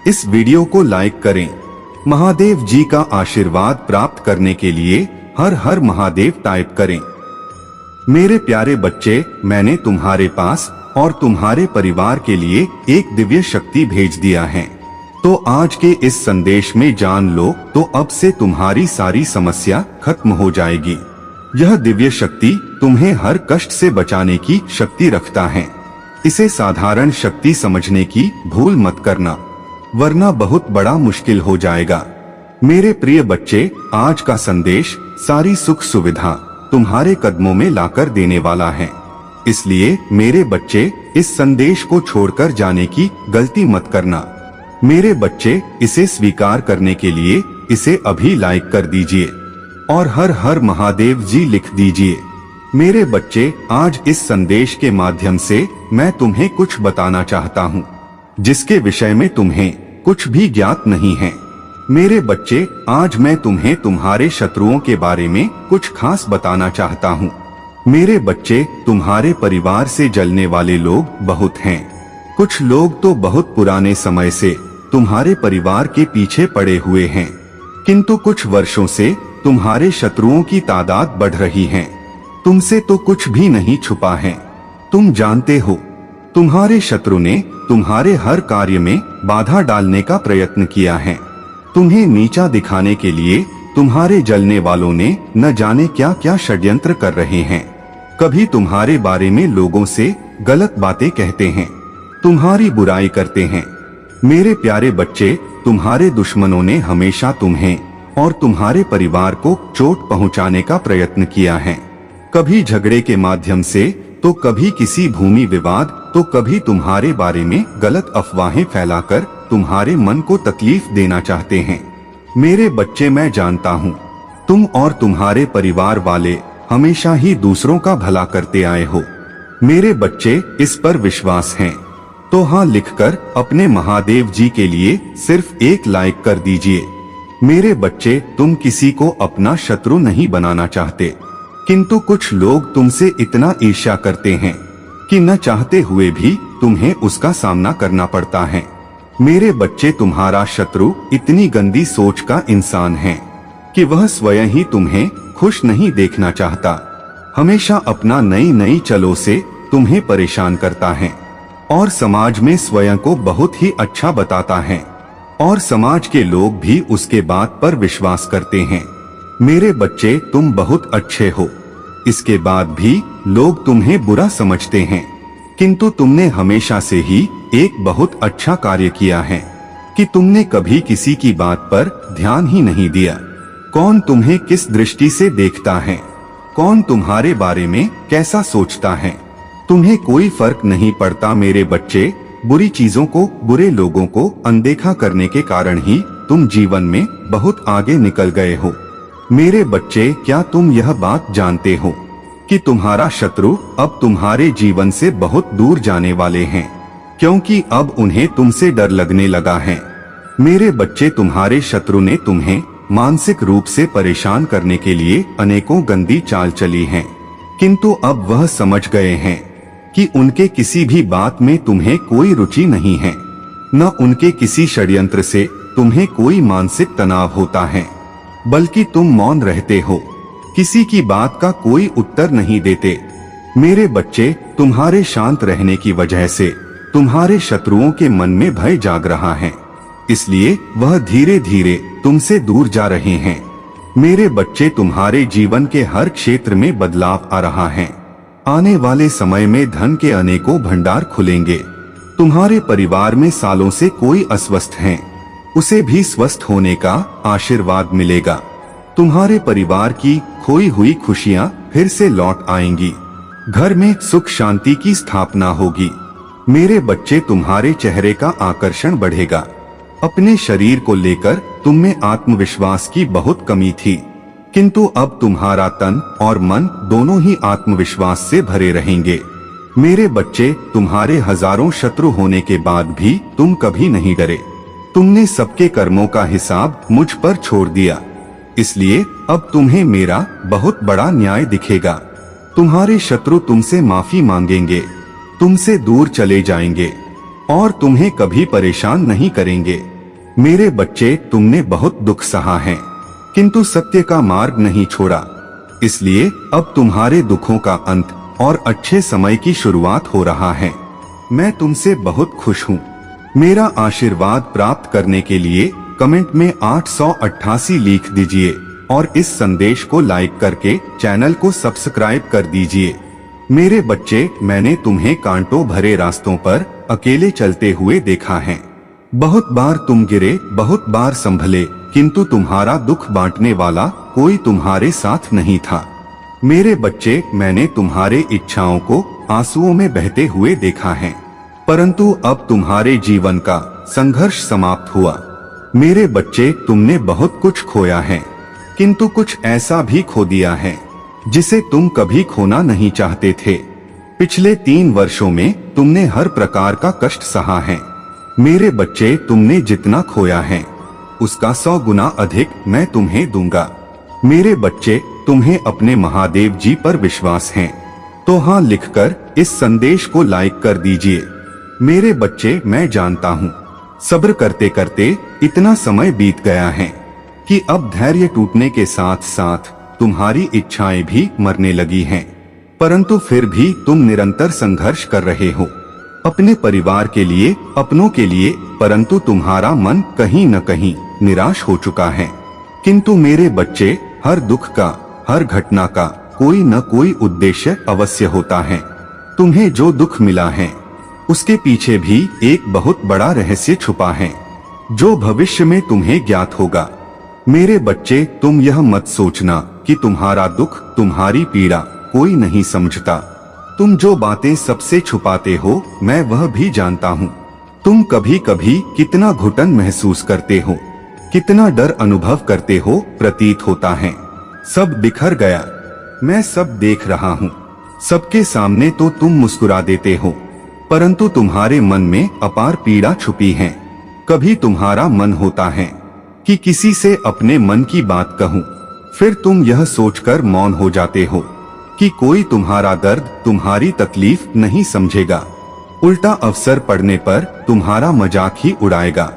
इस वीडियो को लाइक करें। महादेव जी का आशीर्वाद प्राप्त करने के लिए हर हर महादेव टाइप करें। मेरे प्यारे बच्चे, मैंने तुम्हारे पास और तुम्हारे परिवार के लिए एक दिव्य शक्ति भेज दिया है। तो आज के इस संदेश में जान लो तो अब से तुम्हारी सारी समस्या खत्म हो जाएगी। यह दिव्य शक्ति तुम्हें हर कष्ट से बचाने की शक्ति रखता है। इसे साधारण शक्ति समझने की भूल मत करना, वरना बहुत बड़ा मुश्किल हो जाएगा। मेरे प्रिय बच्चे, आज का संदेश सारी सुख सुविधा तुम्हारे कदमों में लाकर देने वाला है। इसलिए मेरे बच्चे, इस संदेश को छोड़कर जाने की गलती मत करना। मेरे बच्चे, इसे स्वीकार करने के लिए इसे अभी लाइक कर दीजिए और हर हर महादेव जी लिख दीजिए। मेरे बच्चे, आज इस संदेश के माध्यम से मैं तुम्हें कुछ बताना चाहता हूँ, जिसके विषय में तुम्हें कुछ भी ज्ञात नहीं है। मेरे बच्चे, आज मैं तुम्हें तुम्हारे शत्रुओं के बारे में कुछ खास बताना चाहता हूँ। मेरे बच्चे, तुम्हारे परिवार से जलने वाले लोग बहुत हैं। कुछ लोग तो बहुत पुराने समय से तुम्हारे परिवार के पीछे पड़े हुए हैं, किंतु कुछ वर्षों से तुम्हारे शत्रुओं की तादाद बढ़ रही है। तुमसे तो कुछ भी नहीं छुपा है। तुम जानते हो, तुम्हारे शत्रु ने तुम्हारे हर कार्य में बाधा डालने का प्रयत्न किया है। तुम्हें नीचा दिखाने के लिए तुम्हारे जलने वालों ने न जाने क्या क्या षड्यंत्र कर रहे हैं। कभी तुम्हारे बारे में लोगों से गलत बातें कहते हैं, तुम्हारी बुराई करते हैं। मेरे प्यारे बच्चे, तुम्हारे दुश्मनों ने हमेशा तुम्हें और तुम्हारे परिवार को चोट पहुंचाने का प्रयत्न किया है। कभी झगड़े के माध्यम से, तो कभी किसी भूमि विवाद, तो कभी तुम्हारे बारे में गलत अफवाहें फैलाकर तुम्हारे मन को तकलीफ देना चाहते हैं। मेरे बच्चे, मैं जानता हूँ, तुम और तुम्हारे परिवार वाले हमेशा ही दूसरों का भला करते आए हो। मेरे बच्चे, इस पर विश्वास है तो हाँ लिखकर अपने महादेव जी के लिए सिर्फ एक लाइक कर दीजिए। मेरे बच्चे, तुम किसी को अपना शत्रु नहीं बनाना चाहते, किंतु कुछ लोग तुमसे इतना ईर्ष्या करते हैं कि न चाहते हुए भी तुम्हें उसका सामना करना पड़ता है। मेरे बच्चे, तुम्हारा शत्रु इतनी गंदी सोच का इंसान है कि वह स्वयं ही तुम्हें खुश नहीं देखना चाहता। हमेशा अपना नई नई चलों से तुम्हें परेशान करता है और समाज में स्वयं को बहुत ही अच्छा बताता है और समाज के लोग भी उसके बात पर विश्वास करते हैं। मेरे बच्चे, तुम बहुत अच्छे हो, इसके बाद भी लोग तुम्हें बुरा समझते हैं, किंतु तुमने हमेशा से ही एक बहुत अच्छा कार्य किया है कि तुमने कभी किसी की बात पर ध्यान ही नहीं दिया। कौन तुम्हें किस दृष्टि से देखता है, कौन तुम्हारे बारे में कैसा सोचता है, तुम्हें कोई फर्क नहीं पड़ता। मेरे बच्चे, बुरी चीजों को, बुरे लोगों को अनदेखा करने के कारण ही तुम जीवन में बहुत आगे निकल गए हो। मेरे बच्चे, क्या तुम यह बात जानते हो कि तुम्हारा शत्रु अब तुम्हारे जीवन से बहुत दूर जाने वाले हैं, क्योंकि अब उन्हें तुमसे डर लगने लगा है। मेरे बच्चे, तुम्हारे शत्रु ने तुम्हें मानसिक रूप से परेशान करने के लिए अनेकों गंदी चाल चली है, किंतु अब वह समझ गए हैं कि उनके किसी भी बात में तुम्हें कोई रुचि नहीं है, न उनके किसी षड्यंत्र से तुम्हें कोई मानसिक तनाव होता है, बल्कि तुम मौन रहते हो, किसी की बात का कोई उत्तर नहीं देते। मेरे बच्चे, तुम्हारे शांत रहने की वजह से तुम्हारे शत्रुओं के मन में भय जाग रहा है, इसलिए वह धीरे धीरे तुमसे दूर जा रहे हैं। मेरे बच्चे, तुम्हारे जीवन के हर क्षेत्र में बदलाव आ रहा है। आने वाले समय में धन के अनेकों भंडार खुलेंगे। तुम्हारे परिवार में सालों से कोई अस्वस्थ है, उसे भी स्वस्थ होने का आशीर्वाद मिलेगा। तुम्हारे परिवार की खोई हुई खुशियां फिर से लौट आएंगी। घर में सुख शांति की स्थापना होगी। मेरे बच्चे, तुम्हारे चेहरे का आकर्षण बढ़ेगा। अपने शरीर को लेकर तुम में आत्मविश्वास की बहुत कमी थी, किंतु अब तुम्हारा तन और मन दोनों ही आत्मविश्वास से भरे रहेंगे। मेरे बच्चे, तुम्हारे हजारों शत्रु होने के बाद भी तुम कभी नहीं डरे। तुमने सबके कर्मों का हिसाब मुझ पर छोड़ दिया, इसलिए अब तुम्हें मेरा बहुत बड़ा न्याय दिखेगा। तुम्हारे शत्रु तुमसे माफी मांगेंगे, तुमसे दूर चले जाएंगे और तुम्हें कभी परेशान नहीं करेंगे। मेरे बच्चे, तुमने बहुत दुख सहा है, किंतु सत्य का मार्ग नहीं छोड़ा, इसलिए अब तुम्हारे दुखों का अंत और अच्छे समय की शुरुआत हो रहा है। मैं तुमसे बहुत खुश हूँ। मेरा आशीर्वाद प्राप्त करने के लिए कमेंट में 888 लिख दीजिए और इस संदेश को लाइक करके चैनल को सब्सक्राइब कर दीजिए। मेरे बच्चे, मैंने तुम्हें कांटों भरे रास्तों पर अकेले चलते हुए देखा है। बहुत बार तुम गिरे, बहुत बार संभले, किंतु तुम्हारा दुख बांटने वाला कोई तुम्हारे साथ नहीं था। मेरे बच्चे, मैंने तुम्हारे इच्छाओं को आंसुओं में बहते हुए देखा है, परंतु अब तुम्हारे जीवन का संघर्ष समाप्त हुआ। मेरे बच्चे, तुमने बहुत कुछ खोया है, किंतु कुछ ऐसा भी खो दिया है जिसे तुम कभी खोना नहीं चाहते थे। पिछले 3 वर्षों में तुमने हर प्रकार का कष्ट सहा है। मेरे बच्चे, तुमने जितना खोया है उसका 100 गुना अधिक मैं तुम्हें दूंगा। मेरे बच्चे, तुम्हें अपने महादेव जी पर विश्वास है तो हाँ लिखकर इस संदेश को लाइक कर दीजिए। मेरे बच्चे, मैं जानता हूँ सब्र करते करते इतना समय बीत गया है कि अब धैर्य टूटने के साथ साथ तुम्हारी इच्छाएं भी मरने लगी हैं, परंतु फिर भी तुम निरंतर संघर्ष कर रहे हो अपने परिवार के लिए, अपनों के लिए, परंतु तुम्हारा मन कहीं न कहीं निराश हो चुका है। किंतु मेरे बच्चे, हर दुख का, हर घटना का कोई न कोई उद्देश्य अवश्य होता है। तुम्हें जो दुख मिला है उसके पीछे भी एक बहुत बड़ा रहस्य छुपा है जो भविष्य में तुम्हें ज्ञात होगा। मेरे बच्चे, तुम यह मत सोचना कि तुम्हारा दुख, तुम्हारी पीड़ा कोई नहीं समझता। तुम जो बातें सबसे छुपाते हो मैं वह भी जानता हूँ। तुम कभी कभी कितना घुटन महसूस करते हो, कितना डर अनुभव करते हो, प्रतीत होता है सब बिखर गया। मैं सब देख रहा हूँ। सबके सामने तो तुम मुस्कुरा देते हो, परंतु तुम्हारे मन में अपार पीड़ा छुपी है। कभी तुम्हारा मन होता है कि किसी से अपने मन की बात कहूँ, फिर तुम यह सोचकर मौन हो जाते हो कि कोई तुम्हारा दर्द, तुम्हारी तकलीफ नहीं समझेगा। उल्टा अवसर पड़ने पर तुम्हारा मजाक ही उड़ाएगा।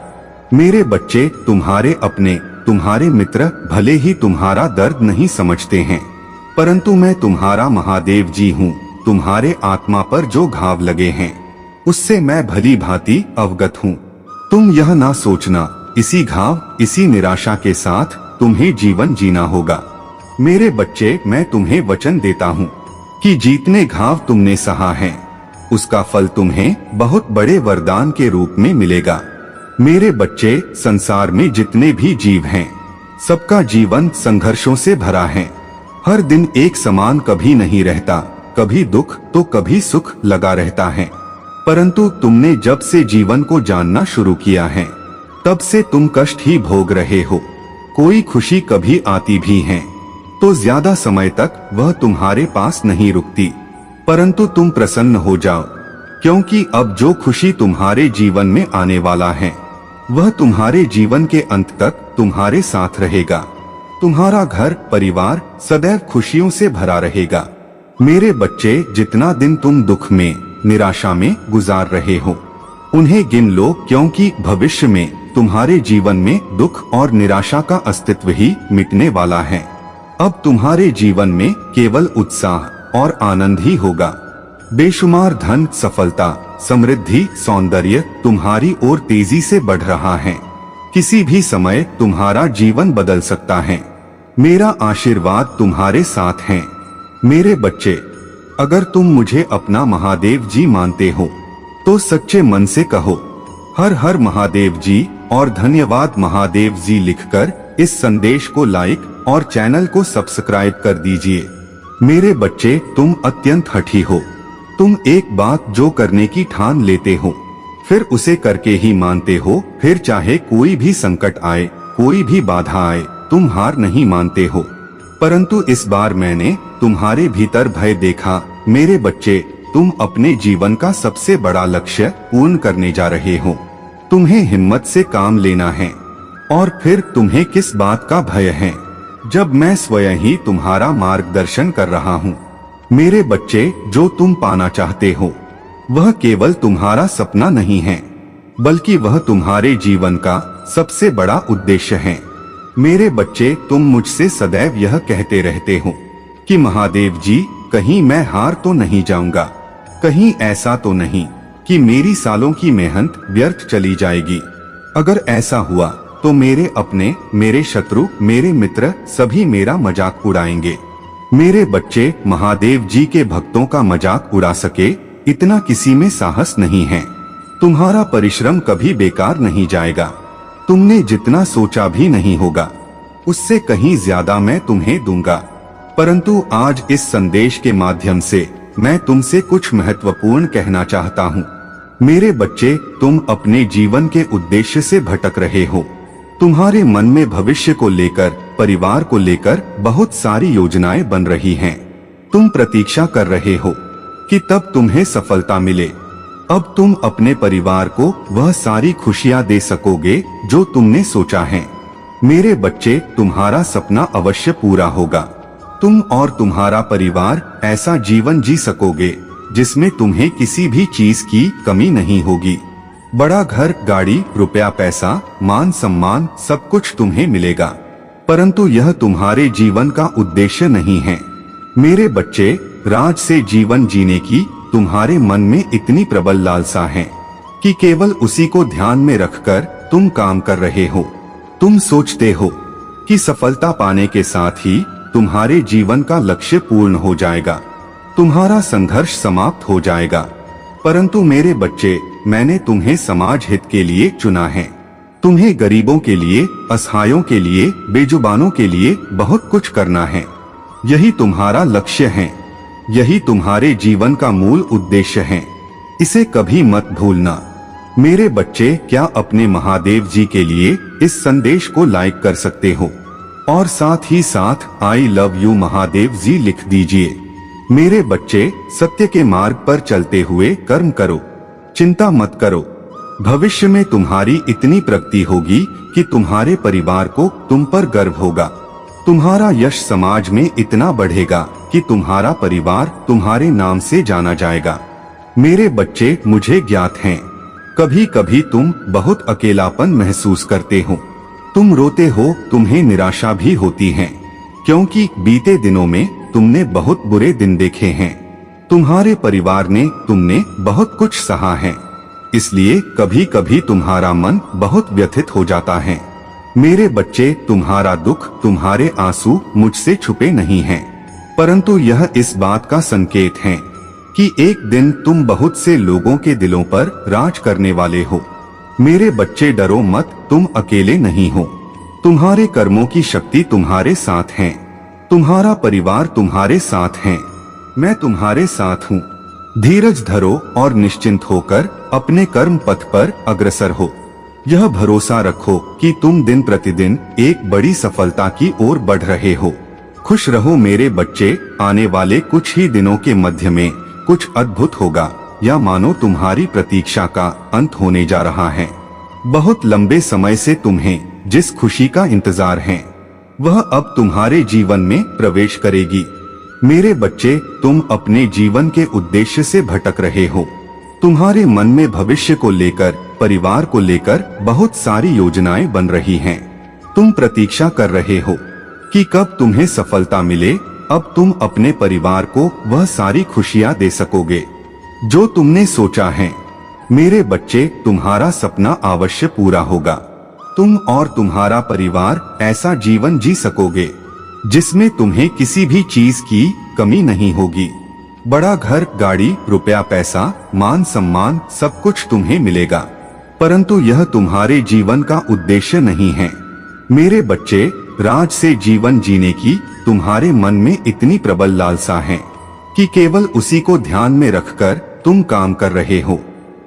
मेरे बच्चे, तुम्हारे अपने, तुम्हारे मित्र भले ही तुम्हारा दर्द नहीं समझते हैं, परंतु मैं तुम्हारा महादेव जी हूँ। तुम्हारे आत्मा पर जो घाव लगे हैं उससे मैं भली भांति अवगत हूँ। तुम यह ना सोचना इसी घाव, इसी निराशा के साथ तुम्हें जीवन जीना होगा। मेरे बच्चे, मैं तुम्हें वचन देता हूँ कि जितने घाव तुमने सहा है उसका फल तुम्हें बहुत बड़े वरदान के रूप में मिलेगा। मेरे बच्चे, संसार में जितने भी जीव हैं सबका जीवन संघर्षों से भरा है। हर दिन एक समान कभी नहीं रहता, कभी दुख तो कभी सुख लगा रहता है। परंतु तुमने जब से जीवन को जानना शुरू किया है तब से तुम कष्ट ही भोग रहे हो। कोई खुशी कभी आती भी है तो ज्यादा समय तक वह तुम्हारे पास नहीं रुकती, परंतु तुम प्रसन्न हो जाओ, क्योंकि अब जो खुशी तुम्हारे जीवन में आने वाला है वह तुम्हारे जीवन के अंत तक तुम्हारे साथ रहेगा। तुम्हारा घर परिवार सदैव खुशियों से भरा रहेगा। मेरे बच्चे, जितना दिन तुम दुख में, निराशा में गुजार रहे हो उन्हें गिन लो, क्योंकि भविष्य में तुम्हारे जीवन में दुख और निराशा का अस्तित्व ही मिटने वाला है। अब तुम्हारे जीवन में केवल उत्साह और आनंद ही होगा। बेशुमार धन, सफलता, समृद्धि, सौंदर्य तुम्हारी ओर तेजी से बढ़ रहा है। किसी भी समय तुम्हारा जीवन बदल सकता है। मेरा आशीर्वाद तुम्हारे साथ है। मेरे बच्चे, अगर तुम मुझे अपना महादेव जी मानते हो तो सच्चे मन से कहो हर हर महादेव जी और धन्यवाद महादेव जी लिखकर इस संदेश को लाइक और चैनल को सब्सक्राइब कर दीजिए। मेरे बच्चे, तुम अत्यंत हठी हो। तुम एक बात जो करने की ठान लेते हो फिर उसे करके ही मानते हो, फिर चाहे कोई भी संकट आए, कोई भी बाधा आए, तुम हार नहीं मानते हो। परंतु इस बार मैंने तुम्हारे भीतर भय देखा। मेरे बच्चे, तुम अपने जीवन का सबसे बड़ा लक्ष्य पूर्ण करने जा रहे हो। तुम्हें हिम्मत से काम लेना है। और फिर तुम्हें किस बात का भय है जब मैं स्वयं ही तुम्हारा मार्गदर्शन कर रहा हूँ। मेरे बच्चे, जो तुम पाना चाहते हो वह केवल तुम्हारा सपना नहीं है, बल्कि वह तुम्हारे जीवन का सबसे बड़ा उद्देश्य है। मेरे बच्चे, तुम मुझसे सदैव यह कहते रहते हो कि महादेव जी, कहीं मैं हार तो नहीं जाऊंगा, कहीं ऐसा तो नहीं कि मेरी सालों की मेहनत व्यर्थ चली जाएगी। अगर ऐसा हुआ तो मेरे अपने, मेरे शत्रु, मेरे मित्र सभी मेरा मजाक उड़ाएंगे। मेरे बच्चे महादेव जी के भक्तों का मजाक उड़ा सके इतना किसी में साहस नहीं है। तुम्हारा परिश्रम कभी बेकार नहीं जाएगा। तुमने जितना सोचा भी नहीं होगा उससे कहीं ज्यादा मैं तुम्हें दूंगा। परंतु आज इस संदेश के माध्यम से मैं तुमसे कुछ महत्वपूर्ण कहना चाहता हूँ। मेरे बच्चे, तुम अपने जीवन के उद्देश्य से भटक रहे हो। तुम्हारे मन में भविष्य को लेकर, परिवार को लेकर बहुत सारी योजनाएं बन रही हैं। तुम प्रतीक्षा कर रहे हो कि तब तुम्हें सफलता मिले। अब तुम अपने परिवार को वह सारी खुशियां दे सकोगे जो तुमने सोचा है। मेरे बच्चे, तुम्हारा सपना अवश्य पूरा होगा। तुम और तुम्हारा परिवार ऐसा जीवन जी सकोगे जिसमें तुम्हें किसी भी चीज की कमी नहीं होगी। बड़ा घर, गाड़ी, रुपया, पैसा, मान सम्मान सब कुछ तुम्हें मिलेगा। परंतु यह तुम्हारे जीवन का उद्देश्य नहीं है। मेरे बच्चे, राज से जीवन जीने की तुम्हारे मन में इतनी प्रबल लालसा है कि केवल उसी को ध्यान में रखकर तुम काम कर रहे हो। तुम सोचते हो कि सफलता पाने के साथ ही तुम्हारे जीवन का लक्ष्य पूर्ण हो जाएगा, तुम्हारा संघर्ष समाप्त हो जाएगा। परंतु मेरे बच्चे, मैंने तुम्हें समाज हित के लिए चुना है। तुम्हें गरीबों के लिए, असहायों के लिए, बेजुबानों के लिए बहुत कुछ करना है। यही तुम्हारा लक्ष्य है। यही तुम्हारे जीवन का मूल उद्देश्य है। इसे कभी मत भूलना। मेरे बच्चे, क्या अपने महादेव जी के लिए इस संदेश को लाइक कर सकते हो और साथ ही साथ आई लव यू महादेव जी लिख दीजिए। मेरे बच्चे, सत्य के मार्ग पर चलते हुए कर्म करो, चिंता मत करो। भविष्य में तुम्हारी इतनी प्रगति होगी कि तुम्हारे परिवार को तुम पर गर्व होगा। तुम्हारा यश समाज में इतना बढ़ेगा कि तुम्हारा परिवार तुम्हारे नाम से जाना जाएगा। मेरे बच्चे, मुझे ज्ञात है कभी कभी तुम बहुत अकेलापन महसूस करते हो। तुम रोते हो, तुम्हें निराशा भी होती है, क्योंकि बीते दिनों में तुमने बहुत बुरे दिन देखे हैं। तुम्हारे परिवार ने तुमने बहुत कुछ सहा है, इसलिए कभी कभी तुम्हारा मन बहुत व्यथित हो जाता है। मेरे बच्चे, तुम्हारा दुख, तुम्हारे आंसू मुझसे छुपे नहीं हैं, परंतु यह इस बात का संकेत है कि एक दिन तुम बहुत से लोगों के दिलों पर राज करने वाले हो। मेरे बच्चे, डरो मत, तुम अकेले नहीं हो। तुम्हारे कर्मों की शक्ति तुम्हारे साथ है। तुम्हारा परिवार तुम्हारे साथ है। मैं तुम्हारे साथ हूँ। धीरज धरो और निश्चिंत होकर अपने कर्म पथ पर अग्रसर हो। यह भरोसा रखो कि तुम दिन प्रतिदिन एक बड़ी सफलता की ओर बढ़ रहे हो। खुश रहो मेरे बच्चे, आने वाले कुछ ही दिनों के मध्य में कुछ अद्भुत होगा, या मानो तुम्हारी प्रतीक्षा का अंत होने जा रहा है। बहुत लंबे समय से तुम्हें जिस खुशी का इंतजार है वह अब तुम्हारे जीवन में प्रवेश करेगी। मेरे बच्चे, तुम अपने जीवन के उद्देश्य से भटक रहे हो। तुम्हारे मन में भविष्य को लेकर, परिवार को लेकर बहुत सारी योजनाएं बन रही हैं। तुम प्रतीक्षा कर रहे हो कि कब तुम्हें सफलता मिले। अब तुम अपने परिवार को वह सारी खुशियां दे सकोगे जो तुमने सोचा है। मेरे बच्चे, तुम्हारा सपना अवश्य पूरा होगा। तुम और तुम्हारा परिवार ऐसा जीवन जी सकोगे जिसमें तुम्हें किसी भी चीज की कमी नहीं होगी। बड़ा घर, गाड़ी, रुपया, पैसा, मान सम्मान सब कुछ तुम्हें मिलेगा। परंतु यह तुम्हारे जीवन का उद्देश्य नहीं है। मेरे बच्चे, राज से जीवन जीने की तुम्हारे मन में इतनी प्रबल लालसा है कि केवल उसी को ध्यान में रखकर तुम काम कर रहे हो।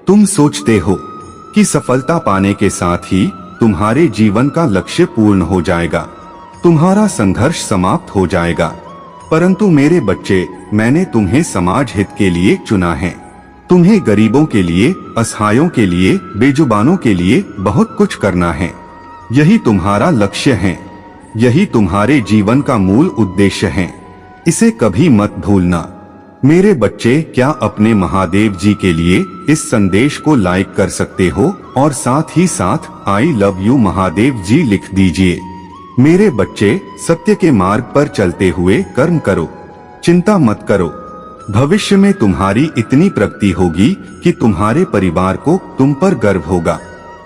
तुम सोचते हो कि सफलता पाने के साथ ही तुम्हारे जीवन का लक्ष्य पूर्ण हो जाएगा, तुम्हारा संघर्ष समाप्त हो जाएगा। परंतु मेरे बच्चे, मैंने तुम्हें समाज हित के लिए चुना है। तुम्हें गरीबों के लिए, असहायों के लिए, बेजुबानों के लिए बहुत कुछ करना है। यही तुम्हारा लक्ष्य है। यही तुम्हारे जीवन का मूल उद्देश्य है। इसे कभी मत भूलना। मेरे बच्चे, क्या अपने महादेव जी के लिए इस संदेश को लाइक कर सकते हो और साथ ही साथ आई लव यू महादेव जी लिख दीजिए। मेरे बच्चे, सत्य के मार्ग पर चलते हुए कर्म करो, चिंता मत करो। भविष्य में तुम्हारी इतनी प्रगति होगी कि तुम्हारे परिवार को तुम पर गर्व होगा।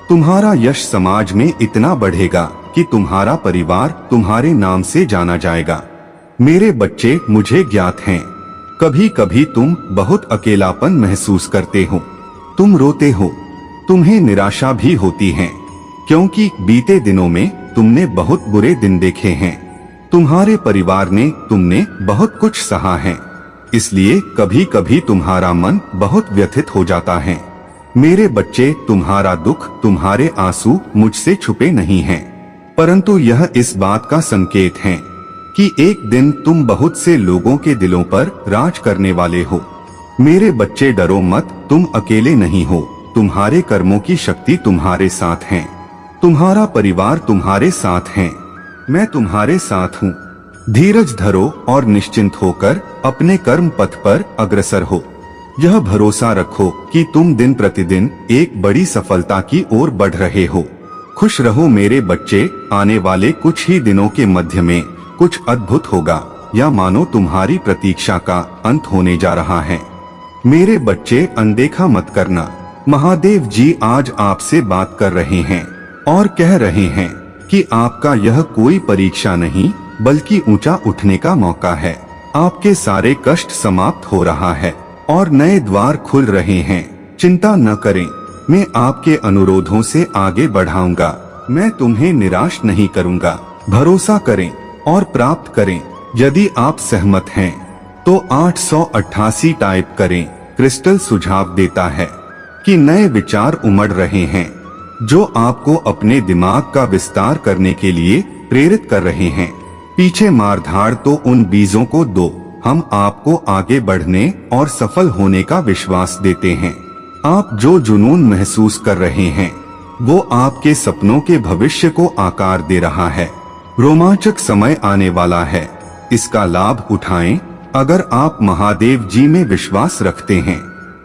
तुम्हारा यश समाज में इतना बढ़ेगा कि तुम्हारा परिवार तुम्हारे नाम से जाना जाएगा। मेरे बच्चे मुझे ज्ञात हैं। कभी कभी तुम बहुत अकेलापन महसूस करते हो, तुम रोते हो, तुम्हें निराशा भी होती है, क्योंकि बीते दिनों में तुमने बहुत बुरे दिन देखे हैं। तुम्हारे परिवार ने तुमने बहुत कुछ सहा है, इसलिए कभी कभी तुम्हारा मन बहुत व्यथित हो जाता है। मेरे बच्चे, तुम्हारा दुख, तुम्हारे आंसू मुझसे छुपे नहीं हैं, परंतु यह इस बात का संकेत है कि एक दिन तुम बहुत से लोगों के दिलों पर राज करने वाले हो। मेरे बच्चे, डरो मत, तुम अकेले नहीं हो। तुम्हारे कर्मों की शक्ति तुम्हारे साथ है, तुम्हारा परिवार तुम्हारे साथ है, मैं तुम्हारे साथ हूँ। धीरज धरो और निश्चिंत होकर अपने कर्म पथ पर अग्रसर हो। यह भरोसा रखो कि तुम दिन प्रतिदिन एक बड़ी सफलता की ओर बढ़ रहे हो। खुश रहो मेरे बच्चे, आने वाले कुछ ही दिनों के मध्य में कुछ अद्भुत होगा, या मानो तुम्हारी प्रतीक्षा का अंत होने जा रहा है। मेरे बच्चे, अनदेखा मत करना। महादेव जी आज आपसे बात कर रहे हैं और कह रहे हैं कि आपका यह कोई परीक्षा नहीं बल्कि ऊंचा उठने का मौका है। आपके सारे कष्ट समाप्त हो रहा है और नए द्वार खुल रहे हैं। चिंता न करें, मैं आपके अनुरोधों से आगे बढ़ाऊंगा। मैं तुम्हें निराश नहीं करूंगा। भरोसा करें और प्राप्त करें। यदि आप सहमत हैं तो 888 टाइप करें। क्रिस्टल सुझाव देता है कि नए विचार उमड़ रहे हैं जो आपको अपने दिमाग का विस्तार करने के लिए प्रेरित कर रहे हैं। पीछे मारधाड़ तो उन बीजों को दो, हम आपको आगे बढ़ने और सफल होने का विश्वास देते हैं। आप जो जुनून महसूस कर रहे हैं वो आपके सपनों के भविष्य को आकार दे रहा है। रोमांचक समय आने वाला है, इसका लाभ उठाएं। अगर आप महादेव जी में विश्वास रखते हैं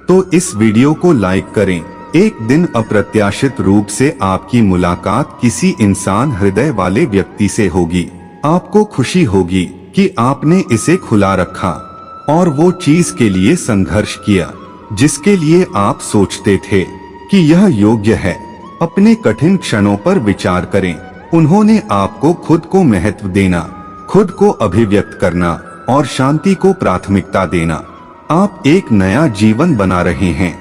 तो इस वीडियो को लाइक करें। एक दिन अप्रत्याशित रूप से आपकी मुलाकात किसी इंसान हृदय वाले व्यक्ति से होगी। आपको खुशी होगी कि आपने इसे खुला रखा और वो चीज के लिए संघर्ष किया जिसके लिए आप सोचते थे कि यह योग्य है। अपने कठिन क्षणों पर विचार करें। उन्होंने आपको खुद को महत्व देना, खुद को अभिव्यक्त करना और शांति को प्राथमिकता देना। आप एक नया जीवन बना रहे हैं,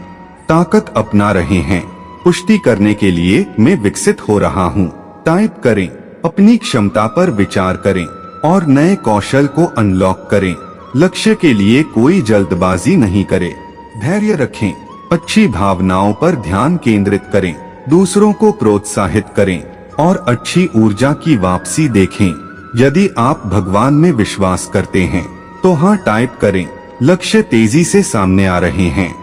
ताकत अपना रहे हैं। पुष्टि करने के लिए मैं विकसित हो रहा हूँ टाइप करें। अपनी क्षमता पर विचार करें और नए कौशल को अनलॉक करें। लक्ष्य के लिए कोई जल्दबाजी नहीं करें, धैर्य रखें। अच्छी भावनाओं पर ध्यान केंद्रित करें, दूसरों को प्रोत्साहित करें और अच्छी ऊर्जा की वापसी देखें। यदि आप भगवान में विश्वास करते हैं तो हाँ टाइप करें। लक्ष्य तेजी से सामने आ रहे हैं।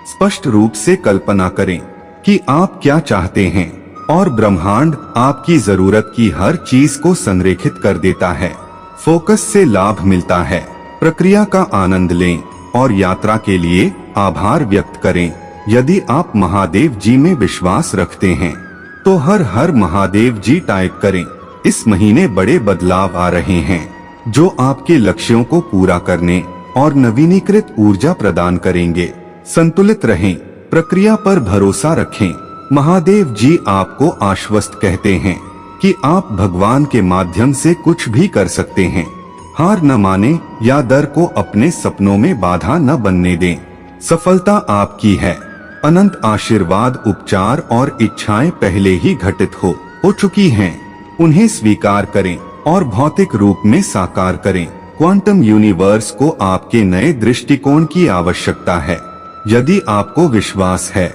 स्पष्ट रूप से कल्पना करें कि आप क्या चाहते हैं और ब्रह्मांड आपकी जरूरत की हर चीज को संरेखित कर देता है। फोकस से लाभ मिलता है। प्रक्रिया का आनंद लें और यात्रा के लिए आभार व्यक्त करें। यदि आप महादेव जी में विश्वास रखते हैं तो हर हर महादेव जी टाइप करें। इस महीने बड़े बदलाव आ रहे हैं जो आपके लक्ष्यों को पूरा करने और नवीनीकृत ऊर्जा प्रदान करेंगे। संतुलित रहें, प्रक्रिया पर भरोसा रखें। महादेव जी आपको आश्वस्त कहते हैं कि आप भगवान के माध्यम से कुछ भी कर सकते हैं। हार न माने या डर को अपने सपनों में बाधा न बनने दें। सफलता आपकी है। अनंत आशीर्वाद, उपचार और इच्छाएं पहले ही घटित हो चुकी हैं। उन्हें स्वीकार करें और भौतिक रूप में साकार करें। क्वांटम यूनिवर्स को आपके नए दृष्टिकोण की आवश्यकता है। यदि आपको विश्वास है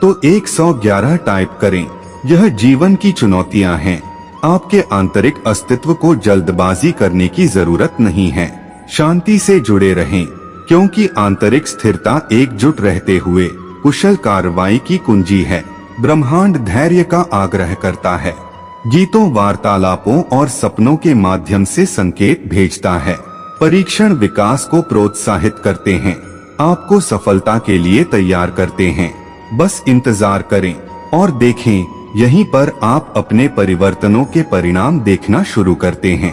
तो 111 टाइप करें। यह जीवन की चुनौतियां हैं। आपके आंतरिक अस्तित्व को जल्दबाजी करने की जरूरत नहीं है। शांति से जुड़े रहें, क्योंकि आंतरिक स्थिरता एकजुट रहते हुए कुशल कार्रवाई की कुंजी है। ब्रह्मांड धैर्य का आग्रह करता है, गीतों, वार्तालापों और सपनों के माध्यम से संकेत भेजता है। परीक्षण विकास को प्रोत्साहित करते हैं, आपको सफलता के लिए तैयार करते हैं। बस इंतजार करें और देखें, यहीं पर आप अपने परिवर्तनों के परिणाम देखना शुरू करते हैं।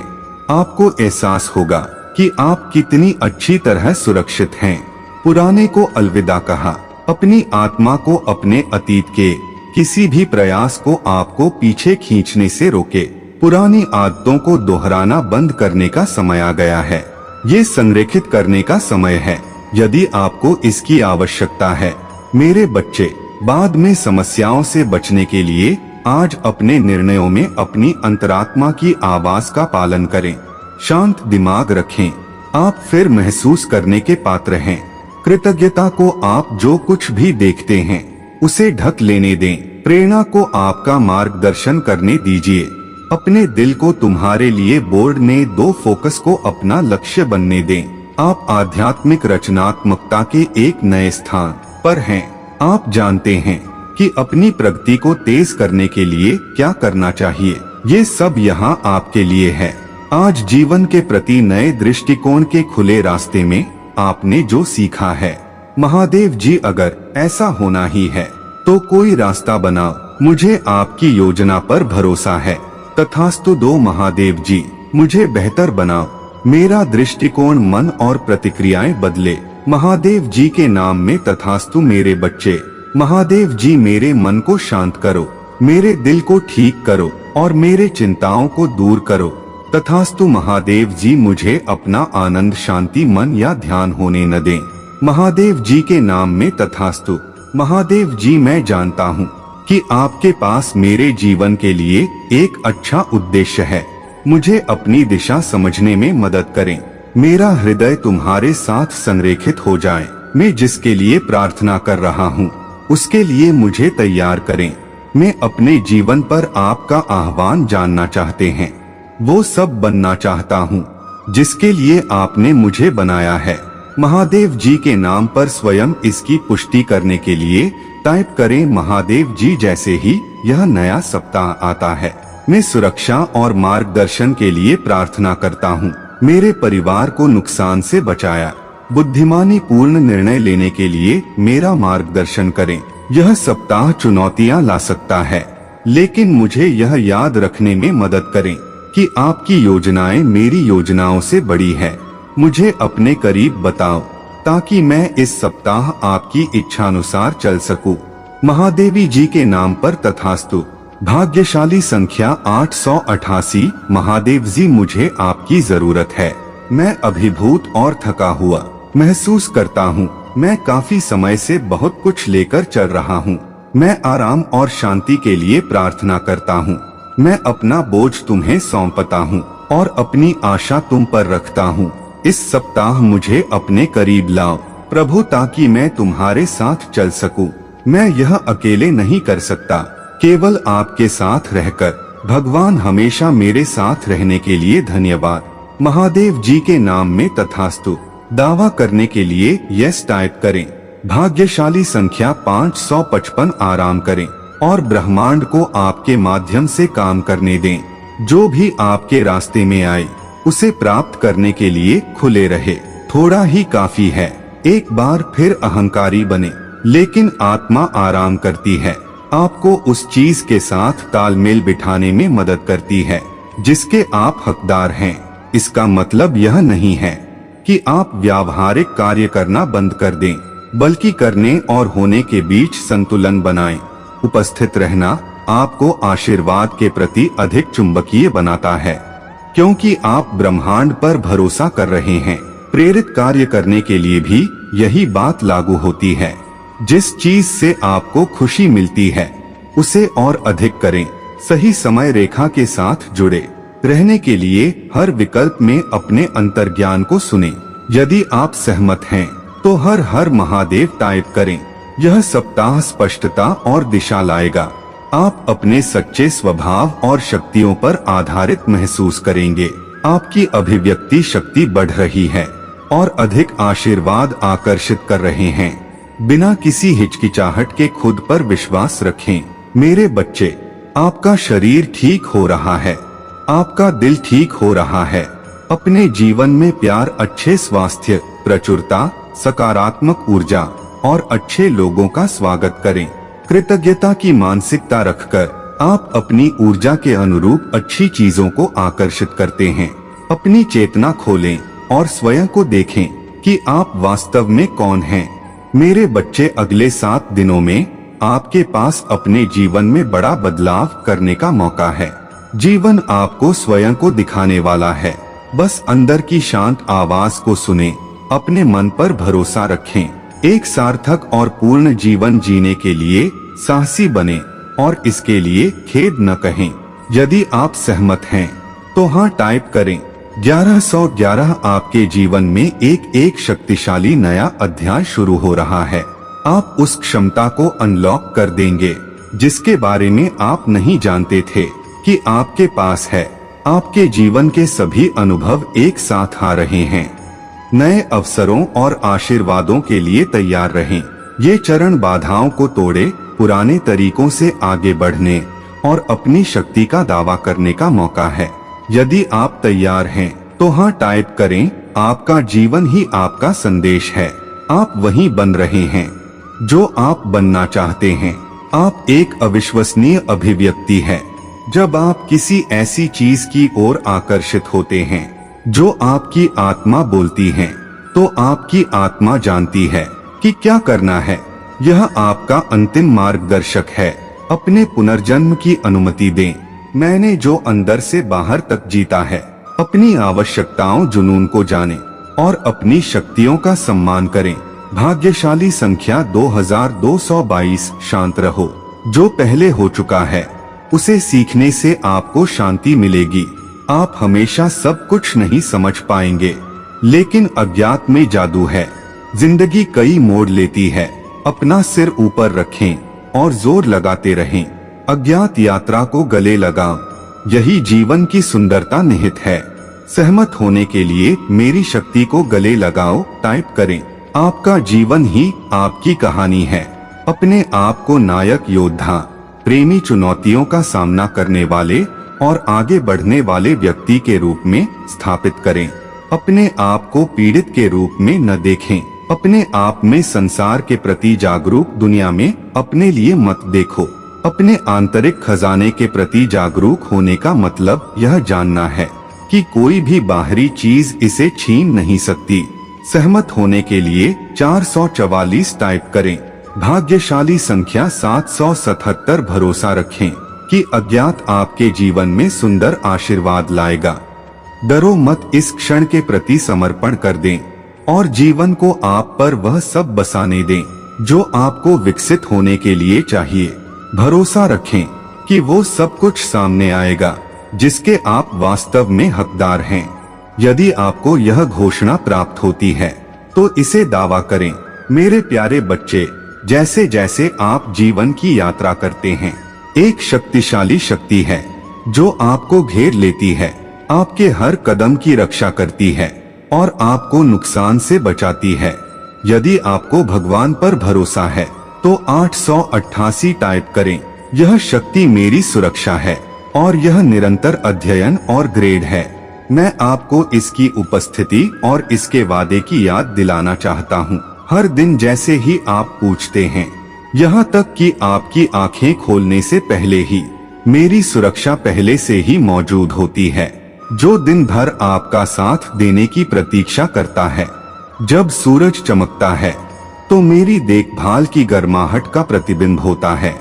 आपको एहसास होगा कि आप कितनी अच्छी तरह सुरक्षित हैं। पुराने को अलविदा कहा। अपनी आत्मा को अपने अतीत के किसी भी प्रयास को आपको पीछे खींचने से रोके। पुरानी आदतों को दोहराना बंद करने का समय आ गया है। ये संरेखित करने का समय है यदि आपको इसकी आवश्यकता है। मेरे बच्चे, बाद में समस्याओं से बचने के लिए आज अपने निर्णयों में अपनी अंतरात्मा की आवाज का पालन करें। शांत दिमाग रखें। आप फिर महसूस करने के पात्र हैं। कृतज्ञता को आप जो कुछ भी देखते हैं उसे ढक लेने दें। प्रेरणा को आपका मार्गदर्शन करने दीजिए। अपने दिल को तुम्हारे लिए बोर्ड में दो फोकस को अपना लक्ष्य बनने दें। आप आध्यात्मिक रचनात्मकता के एक नए स्थान पर हैं। आप जानते हैं कि अपनी प्रगति को तेज करने के लिए क्या करना चाहिए। ये सब यहाँ आपके लिए है। आज जीवन के प्रति नए दृष्टिकोण के खुले रास्ते में आपने जो सीखा है। महादेव जी, अगर ऐसा होना ही है तो कोई रास्ता बनाओ। मुझे आपकी योजना पर भरोसा है। तथास्तु दो महादेव जी, मुझे बेहतर बनाओ। मेरा दृष्टिकोण, मन और प्रतिक्रियाएं बदले। महादेव जी के नाम में तथास्तु। मेरे बच्चे, महादेव जी मेरे मन को शांत करो, मेरे दिल को ठीक करो और मेरे चिंताओं को दूर करो। तथास्तु महादेव जी, मुझे अपना आनंद, शांति, मन या ध्यान होने न दें। महादेव जी के नाम में तथास्तु। महादेव जी, मैं जानता हूँ कि आपके पास मेरे जीवन के लिए एक अच्छा उद्देश्य है। मुझे अपनी दिशा समझने में मदद करें। मेरा हृदय तुम्हारे साथ संरेखित हो जाए। मैं जिसके लिए प्रार्थना कर रहा हूँ उसके लिए मुझे तैयार करें। मैं अपने जीवन पर आपका आह्वान जानना चाहते हैं। वो सब बनना चाहता हूँ जिसके लिए आपने मुझे बनाया है। महादेव जी के नाम पर स्वयं इसकी पुष्टि करने के लिए टाइप करें, महादेव जी। जैसे ही यह नया सप्ताह आता है, मैं सुरक्षा और मार्गदर्शन के लिए प्रार्थना करता हूँ। मेरे परिवार को नुकसान से बचाया। बुद्धिमानी पूर्ण निर्णय लेने के लिए मेरा मार्गदर्शन करें। यह सप्ताह चुनौतियाँ ला सकता है, लेकिन मुझे यह याद रखने में मदद करें कि आपकी योजनाएं मेरी योजनाओं से बड़ी है। मुझे अपने करीब बताओ ताकि मैं इस सप्ताह आपकी इच्छानुसार चल सकूं। महादेवी जी के नाम पर तथास्तु। भाग्यशाली संख्या 888। महादेव जी, मुझे आपकी जरूरत है। मैं अभिभूत और थका हुआ महसूस करता हूँ। मैं काफी समय से बहुत कुछ लेकर चल रहा हूँ। मैं आराम और शांति के लिए प्रार्थना करता हूँ। मैं अपना बोझ तुम्हें सौंपता हूँ और अपनी आशा तुम पर रखता हूँ। इस सप्ताह मुझे अपने करीब लाओ प्रभु, ताकि मैं तुम्हारे साथ चल सकूं। मैं यह अकेले नहीं कर सकता, केवल आपके साथ रहकर। भगवान, हमेशा मेरे साथ रहने के लिए धन्यवाद। महादेव जी के नाम में तथास्तु। दावा करने के लिए यस टाइप करें। भाग्यशाली संख्या 555। आराम करें और ब्रह्मांड को आपके माध्यम से काम करने दें। जो भी आपके रास्ते में आए उसे प्राप्त करने के लिए खुले रहे। थोड़ा ही काफी है। एक बार फिर अहंकारी बने, लेकिन आत्मा आराम करती है। आपको उस चीज के साथ तालमेल बिठाने में मदद करती है जिसके आप हकदार हैं। इसका मतलब यह नहीं है कि आप व्यावहारिक कार्य करना बंद कर दें, बल्कि करने और होने के बीच संतुलन बनाएं। उपस्थित रहना आपको आशीर्वाद के प्रति अधिक चुंबकीय बनाता है, क्योंकि आप ब्रह्मांड पर भरोसा कर रहे हैं। प्रेरित कार्य करने के लिए भी यही बात लागू होती है। जिस चीज से आपको खुशी मिलती है उसे और अधिक करें। सही समय रेखा के साथ जुड़े रहने के लिए हर विकल्प में अपने अंतर्ज्ञान को सुनें। यदि आप सहमत हैं तो हर हर महादेव टाइप करें। यह सप्ताह स्पष्टता और दिशा लाएगा। आप अपने सच्चे स्वभाव और शक्तियों पर आधारित महसूस करेंगे। आपकी अभिव्यक्ति शक्ति बढ़ रही है और अधिक आशीर्वाद आकर्षित कर रहे हैं। बिना किसी हिचकिचाहट के खुद पर विश्वास रखें। मेरे बच्चे, आपका शरीर ठीक हो रहा है, आपका दिल ठीक हो रहा है। अपने जीवन में प्यार, अच्छे स्वास्थ्य, प्रचुरता, सकारात्मक ऊर्जा और अच्छे लोगों का स्वागत करें। कृतज्ञता की मानसिकता रखकर आप अपनी ऊर्जा के अनुरूप अच्छी चीजों को आकर्षित करते हैं। अपनी चेतना खोलें और स्वयं को देखें कि आप वास्तव में कौन हैं। मेरे बच्चे, अगले 7 दिनों में आपके पास अपने जीवन में बड़ा बदलाव करने का मौका है। जीवन आपको स्वयं को दिखाने वाला है। बस अंदर की शांत आवाज को सुने, अपने मन पर भरोसा रखें। एक सार्थक और पूर्ण जीवन जीने के लिए साहसी बने और इसके लिए खेद न कहें। यदि आप सहमत हैं तो हाँ टाइप करें। 1111 आपके जीवन में एक शक्तिशाली नया अध्याय शुरू हो रहा है। आप उस क्षमता को अनलॉक कर देंगे जिसके बारे में आप नहीं जानते थे कि आपके पास है। आपके जीवन के सभी अनुभव एक साथ आ रहे हैं। नए अवसरों और आशीर्वादों के लिए तैयार रहें। ये चरण बाधाओं को तोड़े, पुराने तरीकों से आगे बढ़ने और अपनी शक्ति का दावा करने का मौका है। यदि आप तैयार हैं तो हाँ टाइप करें। आपका जीवन ही आपका संदेश है। आप वही बन रहे हैं जो आप बनना चाहते हैं। आप एक अविश्वसनीय अभिव्यक्ति है। जब आप किसी ऐसी चीज की ओर आकर्षित होते हैं जो आपकी आत्मा बोलती है, तो आपकी आत्मा जानती है कि क्या करना है। यह आपका अंतिम मार्गदर्शक है। अपने पुनर्जन्म की अनुमति दें। मैंने जो अंदर से बाहर तक जीता है, अपनी आवश्यकताओं जुनून को जाने और अपनी शक्तियों का सम्मान करें। भाग्यशाली संख्या 2222। शांत रहो। जो पहले हो चुका है उसे सीखने से आपको शांति मिलेगी। आप हमेशा सब कुछ नहीं समझ पाएंगे, लेकिन अज्ञात में जादू है। जिंदगी कई मोड़ लेती है। अपना सिर ऊपर रखें और जोर लगाते रहें। अज्ञात यात्रा को गले लगाओ। यही जीवन की सुंदरता निहित है। सहमत होने के लिए मेरी शक्ति को गले लगाओ टाइप करें। आपका जीवन ही आपकी कहानी है। अपने आप को नायक, योद्धा, प्रेमी, चुनौतियों का सामना करने वाले और आगे बढ़ने वाले व्यक्ति के रूप में स्थापित करें। अपने आप को पीड़ित के रूप में न देखें। अपने आप में संसार के प्रति जागरूक दुनिया में अपने लिए मत देखो। अपने आंतरिक खजाने के प्रति जागरूक होने का मतलब यह जानना है कि कोई भी बाहरी चीज इसे छीन नहीं सकती। सहमत होने के लिए 444 टाइप करें। भाग्यशाली संख्या 777। भरोसा रखें कि अज्ञात आपके जीवन में सुंदर आशीर्वाद लाएगा। डरो मत। इस क्षण के प्रति समर्पण कर दें और जीवन को आप पर वह सब बसाने दें जो आपको विकसित होने के लिए चाहिए। भरोसा रखें कि वो सब कुछ सामने आएगा जिसके आप वास्तव में हकदार हैं। यदि आपको यह घोषणा प्राप्त होती है तो इसे दावा करें। मेरे प्यारे बच्चे, जैसे जैसे आप जीवन की यात्रा करते हैं, एक शक्तिशाली शक्ति है जो आपको घेर लेती है, आपके हर कदम की रक्षा करती है और आपको नुकसान से बचाती है। यदि आपको भगवान पर भरोसा है तो 888 टाइप करें। यह शक्ति मेरी सुरक्षा है और यह निरंतर अध्ययन और ग्रेड है। मैं आपको इसकी उपस्थिति और इसके वादे की याद दिलाना चाहता हूँ, हर दिन जैसे ही आप पूछते हैं, यहाँ तक कि आपकी आंखें खोलने से पहले ही मेरी सुरक्षा पहले से ही मौजूद होती है, जो दिन भर आपका साथ देने की प्रतीक्षा करता है। जब सूरज चमकता है तो मेरी देखभाल की गर्माहट का प्रतिबिंब होता है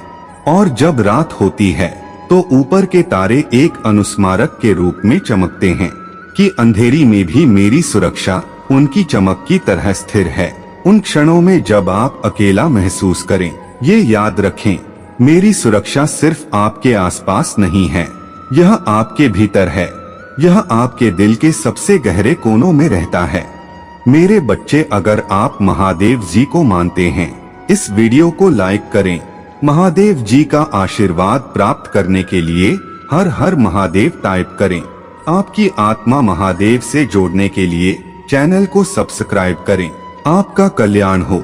और जब रात होती है तो ऊपर के तारे एक अनुस्मारक के रूप में चमकते हैं कि अंधेरी में भी मेरी सुरक्षा उनकी चमक की तरह स्थिर है। उन क्षणों में जब आप अकेला महसूस करें, ये याद रखें, मेरी सुरक्षा सिर्फ आपके आसपास नहीं है, यह आपके भीतर है, यह आपके दिल के सबसे गहरे कोनों में रहता है। मेरे बच्चे, अगर आप महादेव जी को मानते हैं, इस वीडियो को लाइक करें। महादेव जी का आशीर्वाद प्राप्त करने के लिए हर हर महादेव टाइप करें। आपकी आत्मा महादेव से जोड़ने के लिए चैनल को सब्सक्राइब करें। आपका कल्याण हो।